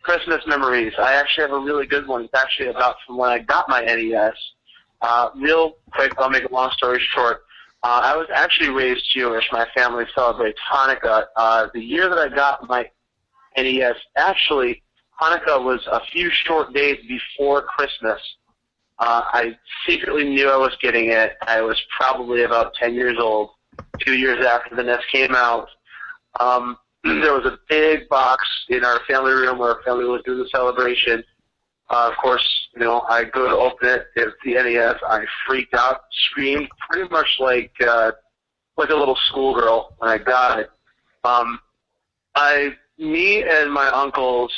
Christmas memories. I actually have a really good one. It's actually about from when I got my NES. Real quick, I'll make a long story short. I was actually raised Jewish. My family celebrates Hanukkah. The year that I got my NES, actually, Hanukkah was a few short days before Christmas. I secretly knew I was getting it. I was probably about 10 years old, 2 years after the NES came out. There was a big box in our family room where our family was doing the celebration. Of course, I go to open it. It's the NES. I freaked out, screamed, pretty much like a little schoolgirl when I got it. Me and my uncles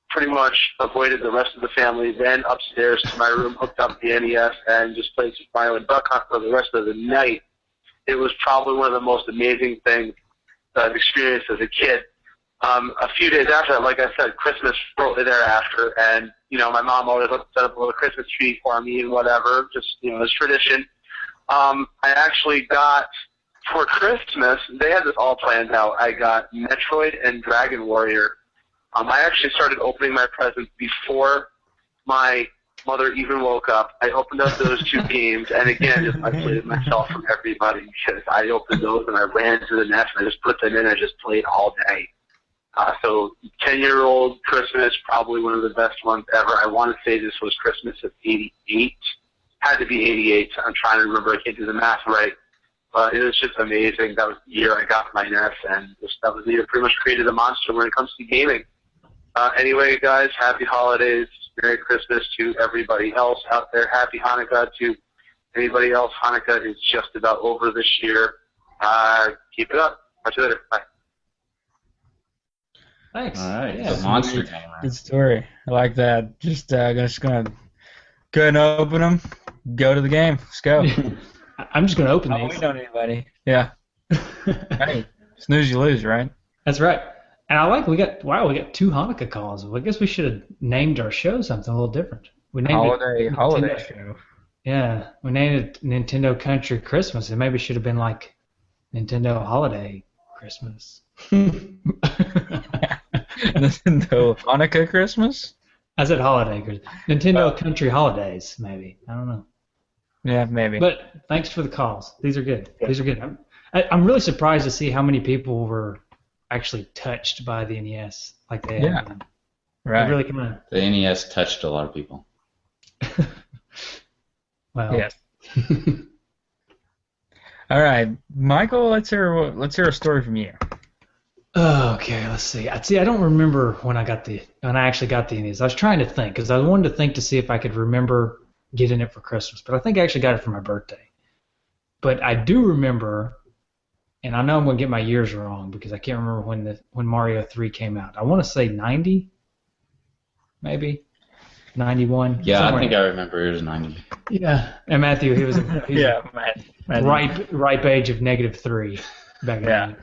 pretty much avoided the rest of the family, then upstairs to my room, hooked up the NES, and just played Super Mario and Duck Hunt for the rest of the night. It was probably one of the most amazing things that I've experienced as a kid. A few days after that, like I said, Christmas shortly thereafter, and, my mom always set up a little Christmas tree for me and whatever, just, as tradition. I actually got, for Christmas, they had this all planned out. I got Metroid and Dragon Warrior. I actually started opening my presents before my mother even woke up. I opened up those two games, and again, just isolated myself from everybody because I opened those and I ran to the nest and I just put them in and I just played all day. So 10-year-old Christmas, probably one of the best ones ever. I want to say this was Christmas of 88. Had to be 88. I'm trying to remember. I can't do the math right. But it was just amazing. That was the year I got my NES, and that was the year I pretty much created a monster when it comes to gaming. Anyway, guys, happy holidays. Merry Christmas to everybody else out there. Happy Hanukkah to anybody else. Hanukkah is just about over this year. Keep it up. Talk to you later. Bye. Thanks. All right. Yeah, Monster Gamer. Good story. I like that. Just gonna go ahead and open them. Go to the game. Let's go. I'm just gonna open these. Wait on anybody. Yeah. Hey, snooze you lose, right? That's right. And I like we got 2 Hanukkah calls. Well, I guess we should have named our show something a little different. We named it holiday show. Yeah, we named it Nintendo Country Christmas. It maybe should have been like Nintendo Holiday Christmas. Nintendo Hanukkah Christmas? I said holiday Christmas. Nintendo Country Holidays, maybe. I don't know. Yeah, maybe. But thanks for the calls. These are good. These are good. I'm really surprised to see how many people were actually touched by the NES like they have been. Right. It really kind of. The NES touched a lot of people. Well. Yes. All right, Michael. Let's hear a story from you. Okay, let's see. I don't remember when I actually got the NES. I was trying to think because I wanted to think to see if I could remember getting it for Christmas, but I think I actually got it for my birthday. But I do remember, and I know I'm going to get my years wrong because I can't remember when Mario 3 came out. I want to say 90, maybe 91. Yeah, I think I remember it was 90. Yeah, and Matthew, he was ripe age of -3 back then.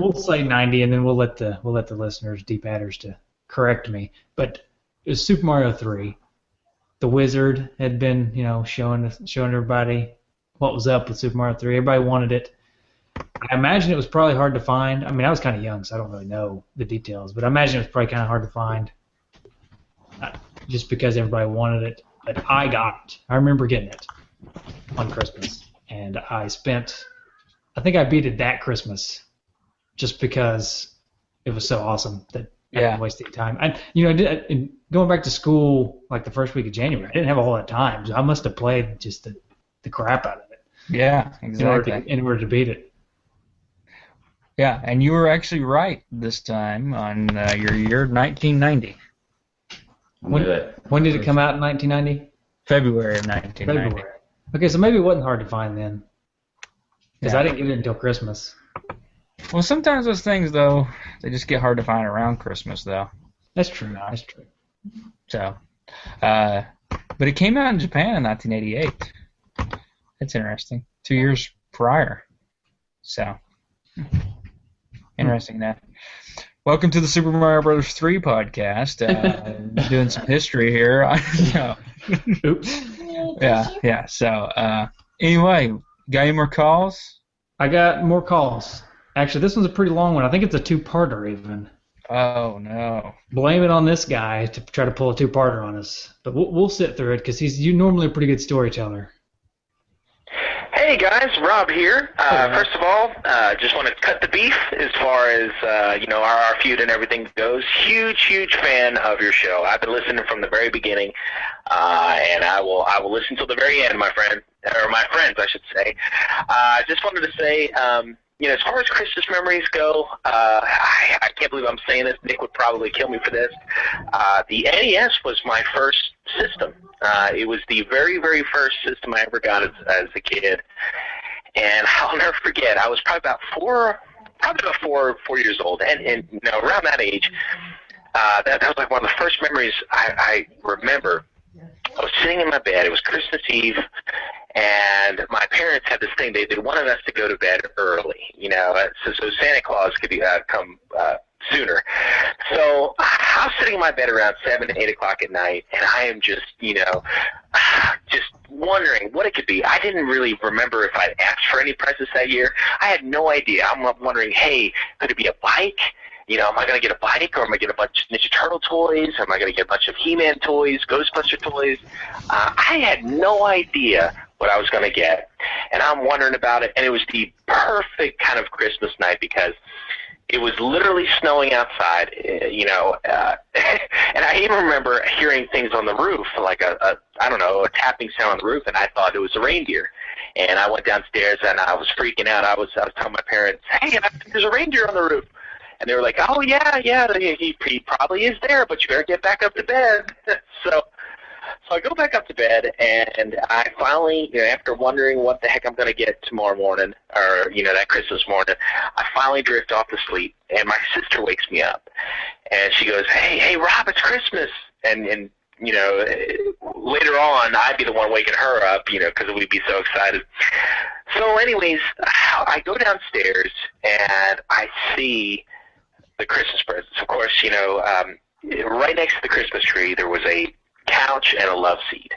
We'll say 90, and then we'll let the listeners, deep adders, to correct me. But it was Super Mario 3. The Wizard had been, showing everybody what was up with Super Mario 3. Everybody wanted it. I imagine it was probably hard to find. I mean, I was kind of young, so I don't really know the details, but I imagine it was probably kind of hard to find just because everybody wanted it. But I got it. I remember getting it on Christmas, and I think I beat it that Christmas just because it was so awesome that I didn't waste any time. Going back to school like the first week of January, I didn't have a whole lot of time, so I must have played just the crap out of it. Yeah, exactly. In order to beat it. Yeah, and you were actually right this time on your year 1990. When did it come out in 1990? February of 1990. February. Okay, so maybe it wasn't hard to find then, because I didn't get it until Christmas. Well, sometimes those things, though, they just get hard to find around Christmas, though. That's true. That's true. So, but it came out in Japan in 1988. That's interesting. 2 years prior. So, interesting that. Welcome to the Super Mario Bros. 3 podcast. Doing some history here. Oops. Yeah. So, anyway, got any more calls? I got more calls. Actually, this one's a pretty long one. I think it's a two-parter even. Oh, no. Blame it on this guy to try to pull a two-parter on us. But we'll sit through it because he's normally a pretty good storyteller. Hey guys, Rob here. First of all, just want to cut the beef as far as our feud and everything goes. Huge fan of your show. I've been listening from the very beginning, and I will listen till the very end, my friend, or my friends, I should say. Just wanted to say, as far as Christmas memories go, I can't believe I'm saying this. Nick would probably kill me for this. The NES was my first system. It was the very, very first system I ever got as a kid. And I'll never forget, I was probably about four years old. And around that age, that was like one of the first memories I remember. I was sitting in my bed. It was Christmas Eve. And my parents had this thing. They wanted us to go to bed early, so Santa Claus could come sooner. So I was sitting in my bed around 7, 8 o'clock at night, and I am just, just wondering what it could be. I didn't really remember if I'd asked for any presents that year. I had no idea. I'm wondering, hey, could it be a bike? Am I going to get a bike, or am I going to get a bunch of Ninja Turtle toys? Or am I going to get a bunch of He-Man toys, Ghostbuster toys? I had no idea what I was going to get, and I'm wondering about it, and it was the perfect kind of Christmas night because it was literally snowing outside, and I even remember hearing things on the roof, like a tapping sound on the roof, and I thought it was a reindeer. And I went downstairs, and I was freaking out. I was telling my parents, hey, I think there's a reindeer on the roof. And they were like, oh, yeah, he probably is there, but you better get back up to bed. So I go back up to bed, and I finally, after wondering what the heck I'm going to get tomorrow morning, or, that Christmas morning, I finally drift off to sleep, and my sister wakes me up, and she goes, hey, Rob, it's Christmas. And later on, I'd be the one waking her up, because we'd be so excited. So anyways, I go downstairs, and I see the Christmas presents. Of course, right next to the Christmas tree, there was a couch and a love seat.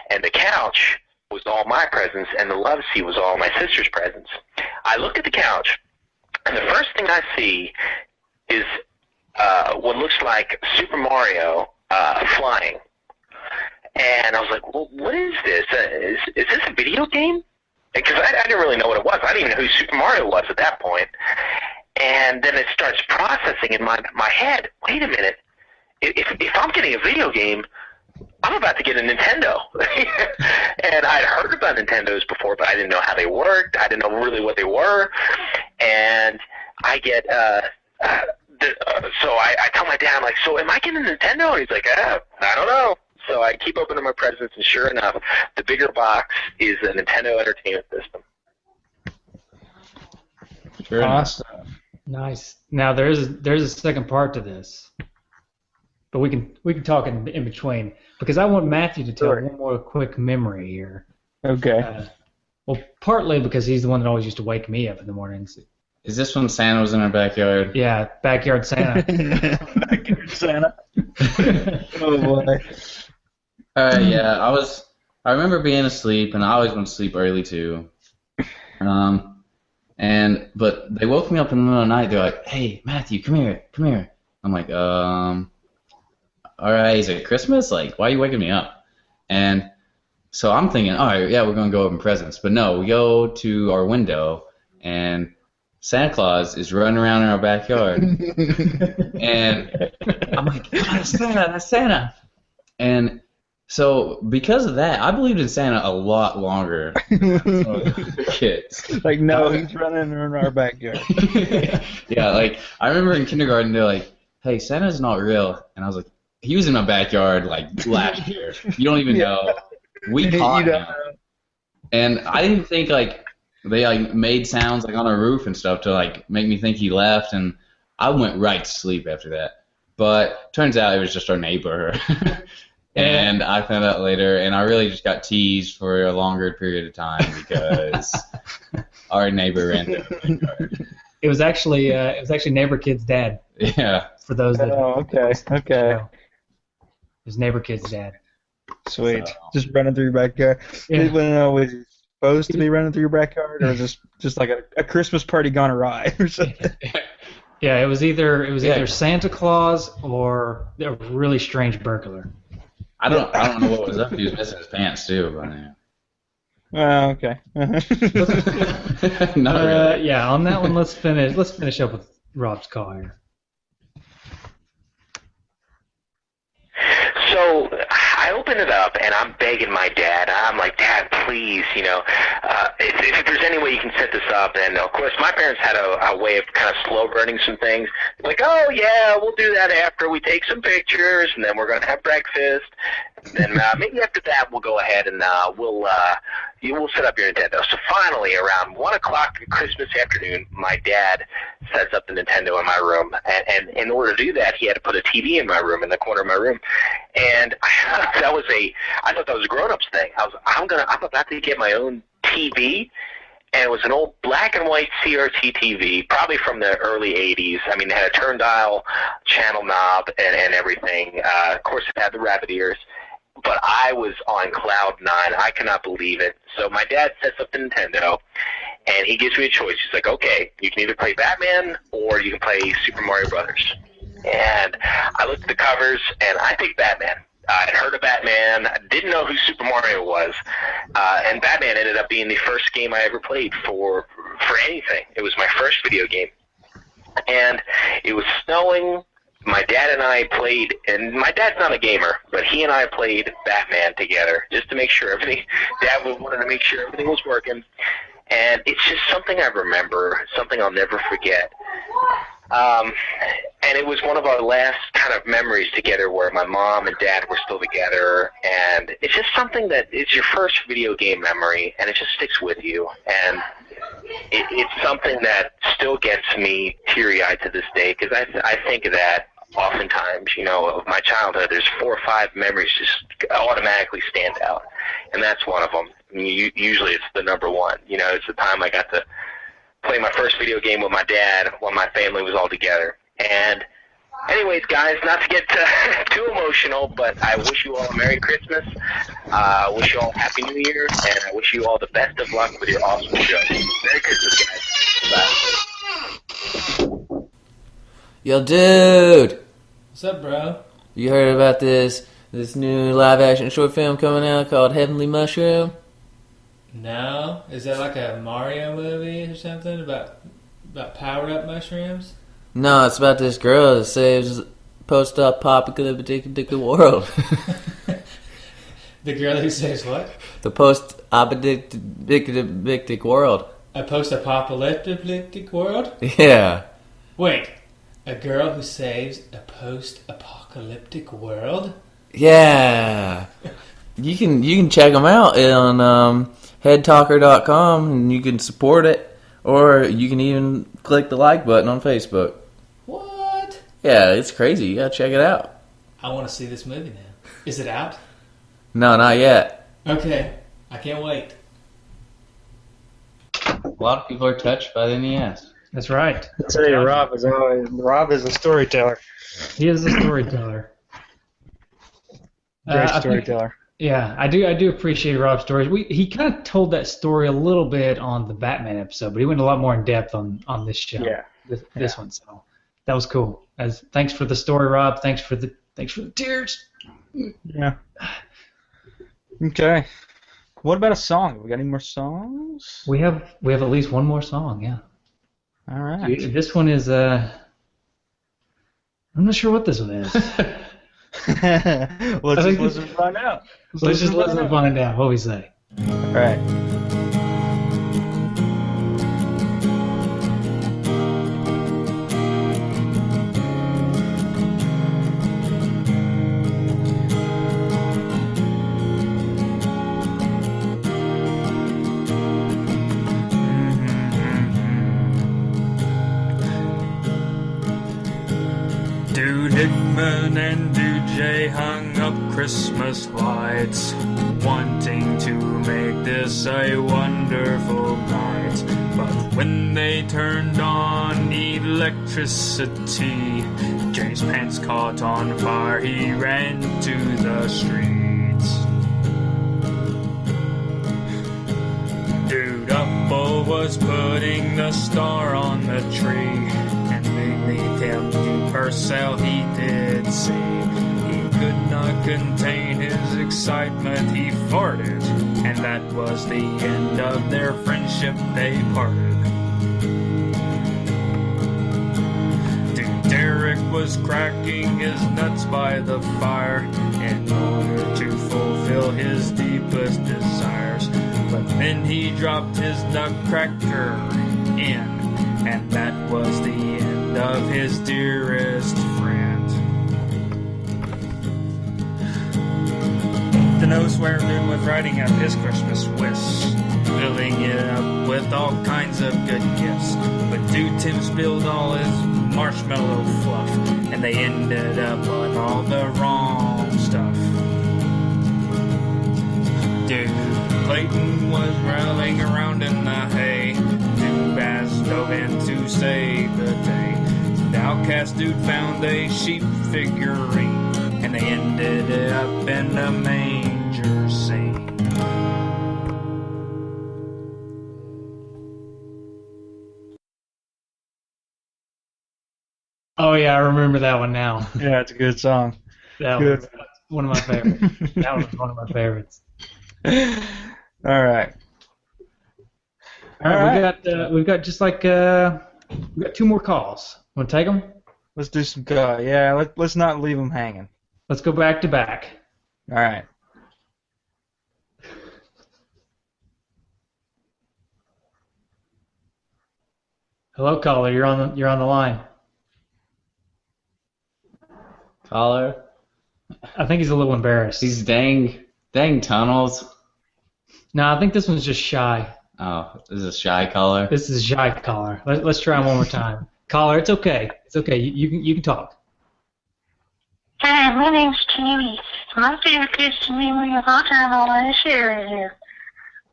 And the couch was all my presents, and the love seat was all my sister's presents. I look at the couch, and the first thing I see is what looks like Super Mario flying. And I was like, well, what is this? Is this a video game? Because I didn't really know what it was. I didn't even know who Super Mario was at that point. And then it starts processing in my head, wait a minute, if I'm getting a video game, I'm about to get a Nintendo. And I'd heard about Nintendos before, but I didn't know how they worked. I didn't know really what they were. And I get, so I tell my dad, I'm like, so am I getting a Nintendo? And he's like, I don't know. So I keep opening my presents, and sure enough, the bigger box is a Nintendo Entertainment System. Sure. Awesome. Nice. Now there's a second part to this, but we can talk in between because I want Matthew to tell one more quick memory here. Okay. Well, partly because he's the one that always used to wake me up in the mornings. Is this when Santa was in our backyard? Yeah, backyard Santa. Backyard Santa. Oh boy. Yeah, I remember being asleep, and I always went to sleep early too. But they woke me up in the middle of the night. They're like, "Hey, Matthew, come here." I'm like, all right, is it Christmas? Like, why are you waking me up? And so I'm thinking, all right, yeah, we're gonna go open presents. But no, we go to our window, and Santa Claus is running around in our backyard. And I'm like, oh, that's Santa. And so because of that, I believed in Santa a lot longer than kids. Like, no, he's running in our backyard. Yeah, like, I remember in kindergarten, they're like, hey, Santa's not real. And I was like, he was in my backyard, like, last year. You don't even know. We caught him. And I didn't think, like, they like made sounds like on a roof and stuff to like make me think he left, and I went right to sleep after that. But turns out it was just our neighbor. And I found out later, and I really just got teased for a longer period of time because our neighbor ran the backyard. It was actually neighbor kid's dad. Yeah. For those that. Oh, okay. It was neighbor kid's dad. Sweet. Just running through your backyard. Yeah. Was he supposed to be running through your backyard, or was this just like a Christmas party gone awry or something? Yeah, it was either Santa Claus or a really strange burglar. I don't know what was up. He was missing his pants too. But Oh, okay. Not really. Yeah, on that one, let's finish up with Rob's call here. So I open it up and I'm begging my dad. I'm like, Dad, please, if there's any way you can set this up. And of course, my parents had a way of kind of slow burning some things. Like, oh yeah, we'll do that after we take some pictures, and then we're gonna have breakfast. And then maybe after that we'll go ahead and we'll set up your Nintendo. So finally, around 1 o'clock Christmas afternoon, my dad sets up the Nintendo in my room. And in order to do that, he had to put a TV in my room, in the corner of my room. And I thought that was a grown-ups thing. I'm about to get my own TV. And it was an old black and white CRT TV, probably from the early 80s. I mean, it had a turn dial, channel knob, and everything. Of course, it had the rabbit ears. But I was on cloud nine. I cannot believe it. So my dad sets up the Nintendo, and he gives me a choice. He's like, okay, you can either play Batman or you can play Super Mario Brothers. And I looked at the covers, and I picked Batman. I had heard of Batman. I didn't know who Super Mario was. And Batman ended up being the first game I ever played for anything. It was my first video game. And it was snowing. My dad and I played, and my dad's not a gamer, but he and I played Batman together just to make sure everything, Dad wanted to make sure everything was working. And it's just something I remember, something I'll never forget. And it was one of our last kind of memories together where my mom and dad were still together. And it's just something that it's your first video game memory, and it just sticks with you. And it's something that still gets me teary-eyed to this day because I think of that oftentimes, of my childhood. There's 4 or 5 memories just automatically stand out, and that's one of them. I mean, usually it's the number one. It's the time I got to play my first video game with my dad when my family was all together. And anyways, guys, not to get too emotional, but I wish you all a Merry Christmas. I wish you all a Happy New Year, and I wish you all the best of luck with your awesome show. Merry Christmas, guys. Bye. Yo, dude! What's up, bro? You heard about this new live-action short film coming out called Heavenly Mushroom? No. Is that like a Mario movie or something about power-up mushrooms? No, it's about this girl that saves post-apocalyptic world. The girl who saves what? The post-apocalyptic world. A post-apocalyptic world? Yeah. Wait. A girl who saves a post-apocalyptic world? Yeah. You can check them out on headtalker.com, and you can support it, or you can even click the like button on Facebook. What? Yeah, it's crazy. You gotta check it out. I want to see this movie now. Is it out? No, not yet. Okay. I can't wait. A lot of people are touched by the NES. That's right. I tell you, Rob is a storyteller. He is a storyteller. Great storyteller. I do appreciate Rob's stories. He kind of told that story a little bit on the Batman episode, but he went a lot more in depth on this show. Yeah. This one, so that was cool. Thanks for the story, Rob. Thanks for the tears. Yeah. Okay. What about a song? We got any more songs? We have at least one more song. Yeah. All right. This one is I'm not sure what this one is. Let's just listen and find out. Let's just listen and find out. What we say. All right. DJ hung up Christmas lights, wanting to make this a wonderful night. But when they turned on electricity, Jay's pants caught on fire, he ran to the streets. Dude Uppo was putting the star on the tree, and beneath him Dude Purcell he did see. He could not contain his excitement, he farted, and that was the end of their friendship, they parted. Dude Derek was cracking his nuts by the fire in order to fulfill his deepest desires. But then he dropped his nutcracker in, and that was the end of his dearest friend. The no swear dude was writing up his Christmas wish, filling it up with all kinds of good gifts. But Dude Tim spilled all his marshmallow fluff, and they ended up on all the wrong stuff. Dude Clayton was rattling around in the hay. Dude Bass dove in to save the day. The outcast dude found a sheep figurine, and they ended up in a manger scene. Oh yeah, I remember that one now. Yeah, it's a good song. That Good. was one of my favorites. That was one of my favorites. All right. All right, we've got just like we got 2 more calls. Want to take them? Let's do some yeah, let's not leave them hanging. Let's go back to back. All right. Hello, caller. You're on the line. Caller. I think he's a little embarrassed. These dang tunnels. No, I think this one's just shy. Oh, this is a shy caller. This is a shy caller. Let's try one more time. Caller, it's okay. It's okay. You can talk. Hi, my name's Tammy. My favorite Christmas memory of all time I want to share with you.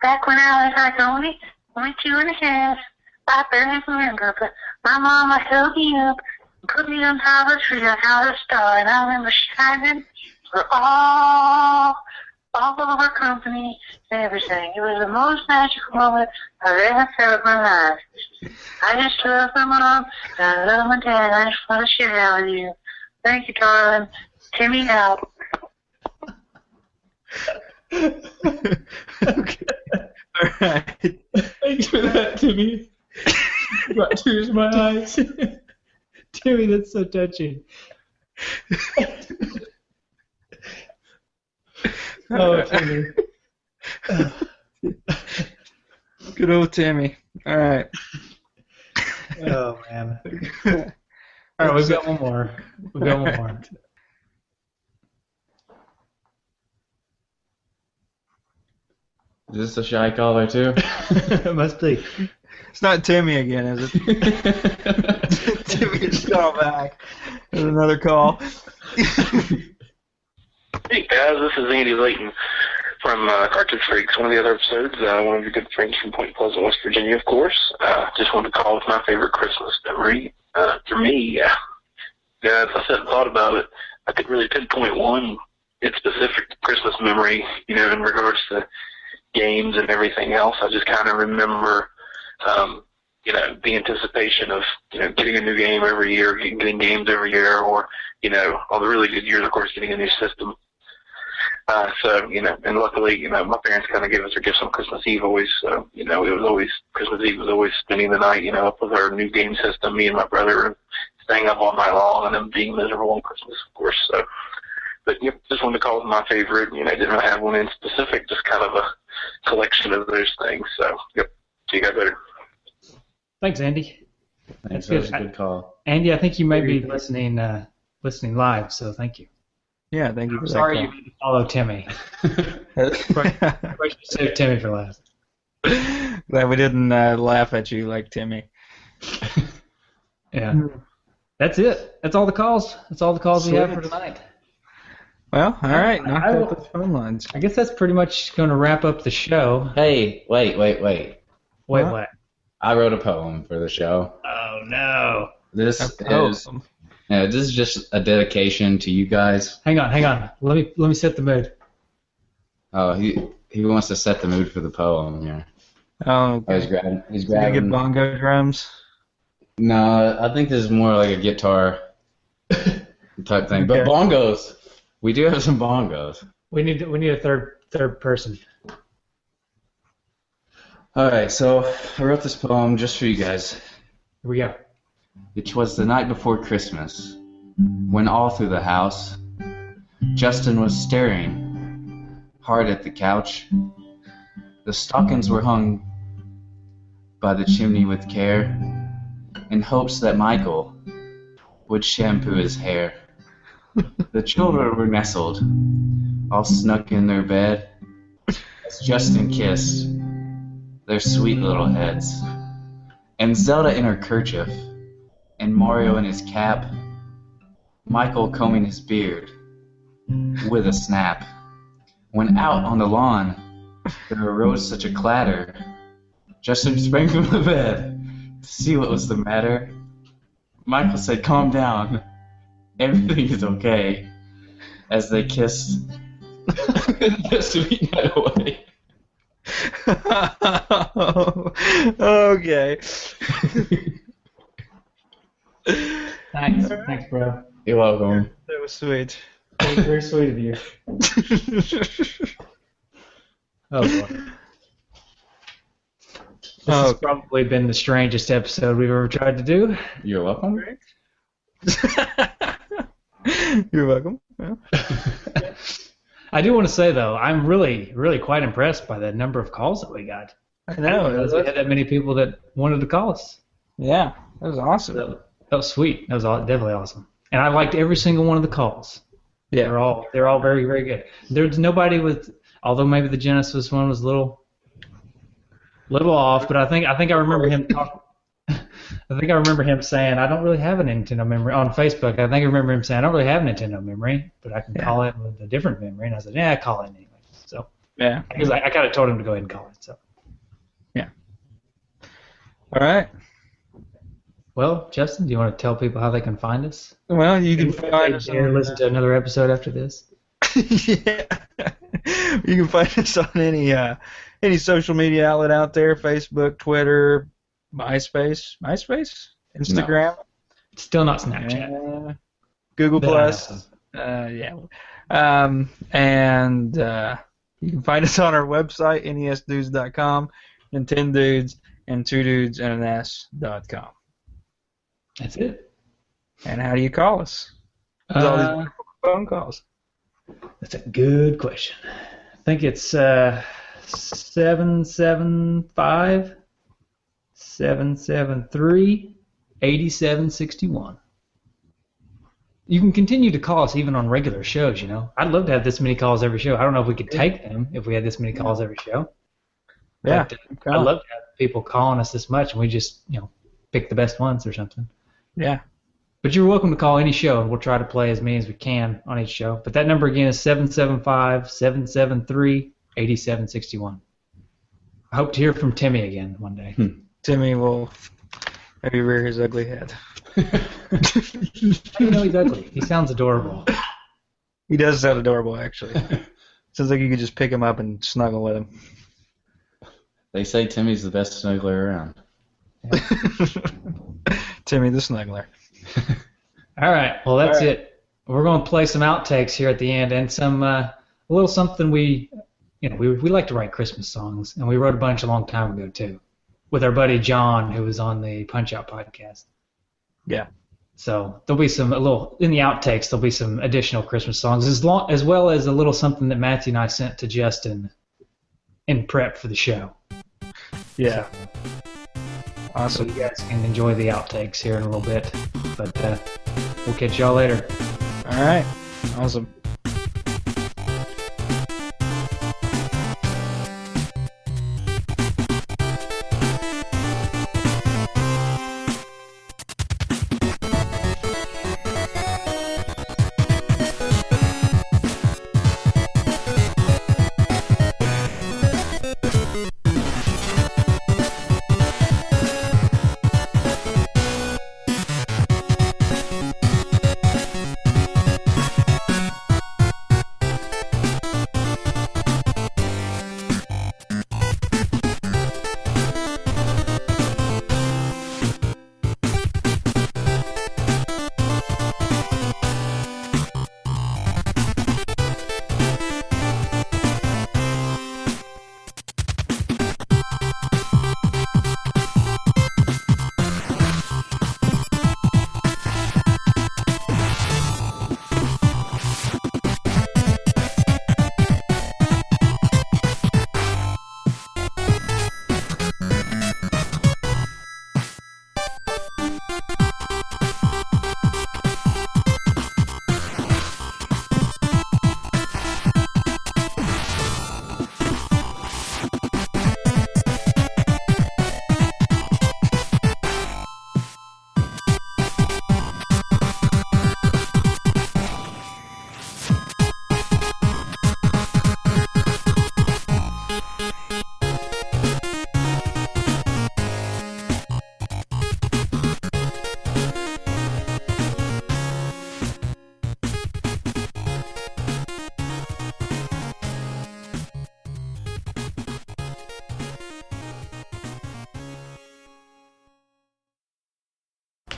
Back when I was like only 2.5, I barely remember, but my mama held me up and put me on top of a tree like I was a star, and I remember shining for all of our company and everything. It was the most magical moment I've ever felt in my life. I just love my mom, and I love my dad, and I just want to share that with you. Thank you, darling. Timmy out. Okay. All right. Thanks for that, Timmy. Brought tears to my eyes. Timmy, that's so touching. Oh, Timmy. Good old Timmy. All right. Oh, man. All right, we've got one more. Is this a shy caller too? It must be. It's not Timmy again, is it? Timmy just called back. There's another call. Hey guys, this is Andy Layton from Cartridge Freaks, one of the other episodes. One of your good friends from Point Pleasant, West Virginia, of course. Just wanted to call with my favorite Christmas memory. For me, as I sat and thought about it, I could really pinpoint one specific Christmas memory, in regards to games and everything else. I just kind of remember, the anticipation of, getting a new game every year, getting games every year, or, all the really good years, of course, getting a new system. And luckily, my parents kind of gave us our gifts on Christmas Eve always, so, Christmas Eve was always spending the night, up with our new game system, me and my brother, and staying up all night long, and then being miserable on Christmas, of course, so. But, just wanted to call it my favorite, didn't really have one in specific, just kind of a collection of those things, so, yep, see you guys later. Thanks, Andy. Thanks, that was a good call. Andy, I think you may be listening live, so thank you. Yeah, thank you for that Sorry call. you didn't follow Timmy. Probably should save Timmy for last. Glad we didn't laugh at you like Timmy. Yeah. That's it. That's all the calls. That's all the calls we have for tonight. Well, all right. Knock out those phone lines. I guess that's pretty much going to wrap up the show. Hey, wait. Wait, what? I wrote a poem for the show. Oh, no. This is just a dedication to you guys. Hang on. Let me set the mood. Oh, he wants to set the mood for the poem here. Oh, okay. He's grabbing. Get bongo drums? No, I think this is more like a guitar type thing. But Okay. bongos, we do have some bongos. We need a third person. All right, so I wrote this poem just for you guys. Here we go. It was the night before Christmas, when all through the house, Justin was staring hard at the couch. The stockings were hung by the chimney with care, in hopes that Michael would shampoo his hair. The children were nestled, all snuck in their bed, as Justin kissed their sweet little heads. And Zelda in her kerchief, and Mario in his cap, Michael combing his beard with a snap. When out on the lawn there arose such a clatter, Justin sprang from the bed to see what was the matter. Michael said, "Calm down, everything is okay," as they kissed the sweet night away. Okay. Thanks, bro. You're welcome. That was sweet. That was very sweet of you. Oh, boy. This has probably been the strangest episode we've ever tried to do. You're welcome. You're welcome. Yeah. I do want to say, though, I'm really, really quite impressed by the number of calls that we got. I know. We had that many people that wanted to call us. Yeah, that was awesome. That was sweet. That was definitely awesome. And I liked every single one of the calls. Yeah. They're all very, very good. There's nobody with, although maybe the Genesis one was a little off, but I think I remember him talking. I think I remember him saying, "I don't really have a Nintendo memory" on Facebook. I think I remember him saying, "I don't really have a Nintendo memory, but I can call it with a different memory." And I said, "Yeah, call it anyway." So yeah, because I kind of told him to go ahead and call it. So yeah. All right. Well, Justin, do you want to tell people how they can find us? Well, you can find us and listen to another episode after this. Yeah. You can find us on any social media outlet out there: Facebook, Twitter, MySpace, Instagram. No. Still not Snapchat. Google Plus. Yeah. And you can find us on our website, nesdudes.com, Nintendudes, and twodudesandans.com. That's it. And how do you call us? All these wonderful phone calls. That's a good question. I think it's 775 773 8761. You can continue to call us even on regular shows, you know. I'd love to have this many calls every show. I don't know if we could take them if we had this many calls every show. Yeah. But, I'd love to have people calling us this much and we just, pick the best ones or something. Yeah. But you're welcome to call any show, and we'll try to play as many as we can on each show. But that number again is 775-773-8761. I hope to hear from Timmy again one day. Timmy will maybe rear his ugly head. You know he's ugly. He sounds adorable. He does sound adorable, actually. Sounds like you could just pick him up and snuggle with him. They say Timmy's the best snuggler around. Yeah. Timmy the snuggler. All right. Well, that's it. We're going to play some outtakes here at the end and some a little something we like to write Christmas songs, and we wrote a bunch a long time ago too, with our buddy John, who was on the Punch Out podcast. Yeah. So there'll be in the outtakes. There'll be some additional Christmas songs, as well as a little something that Matthew and I sent to Justin in prep for the show. Yeah. So, awesome. So you guys can enjoy the outtakes here in a little bit, but we'll catch y'all later. All right. Awesome.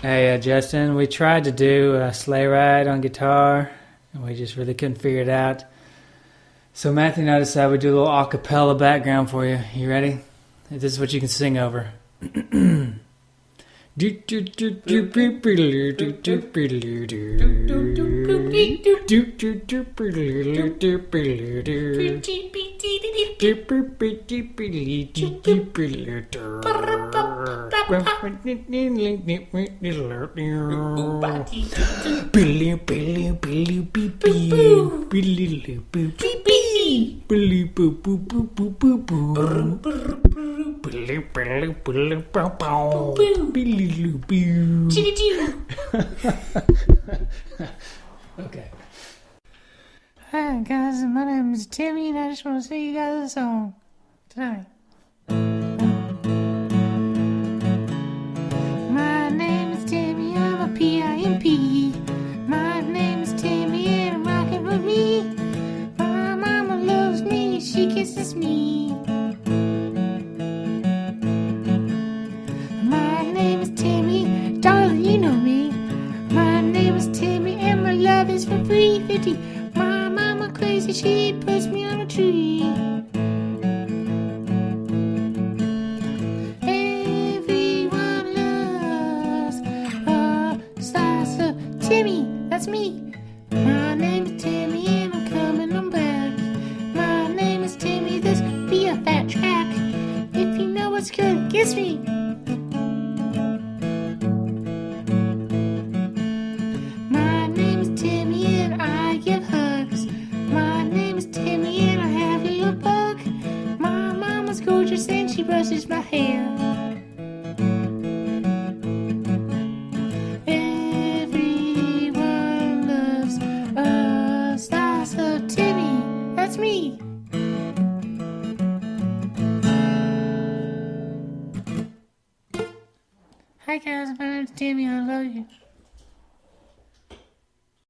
Hey, Justin, we tried to do a sleigh ride on guitar, and we just really couldn't figure it out. So Matthew and I decided we'd do a little a cappella background for you. You ready? This is what you can sing over. Okay. Hi guys, my name is Timmy and I just want to sing you guys a song tonight. My name is Timmy, I'm a P-I-M-P. My name is Timmy and I'm rocking with me. My mama loves me, she kisses me. My name is Timmy, darling, you know me. My name is Timmy and my love is for free. 50. My mama crazy, she puts me on a tree. Everyone loves a salsa. Timmy, that's me. My name is Timmy and I'm coming on back. My name is Timmy, this could be a fat track. If you know what's good, kiss me. My name is Timmy and I give hugs. My name is Timmy and I have a little bug. My mama's gorgeous and she brushes my hair. Everyone loves a slice of Timmy. That's me. Hi guys, my name's Timmy. I love you.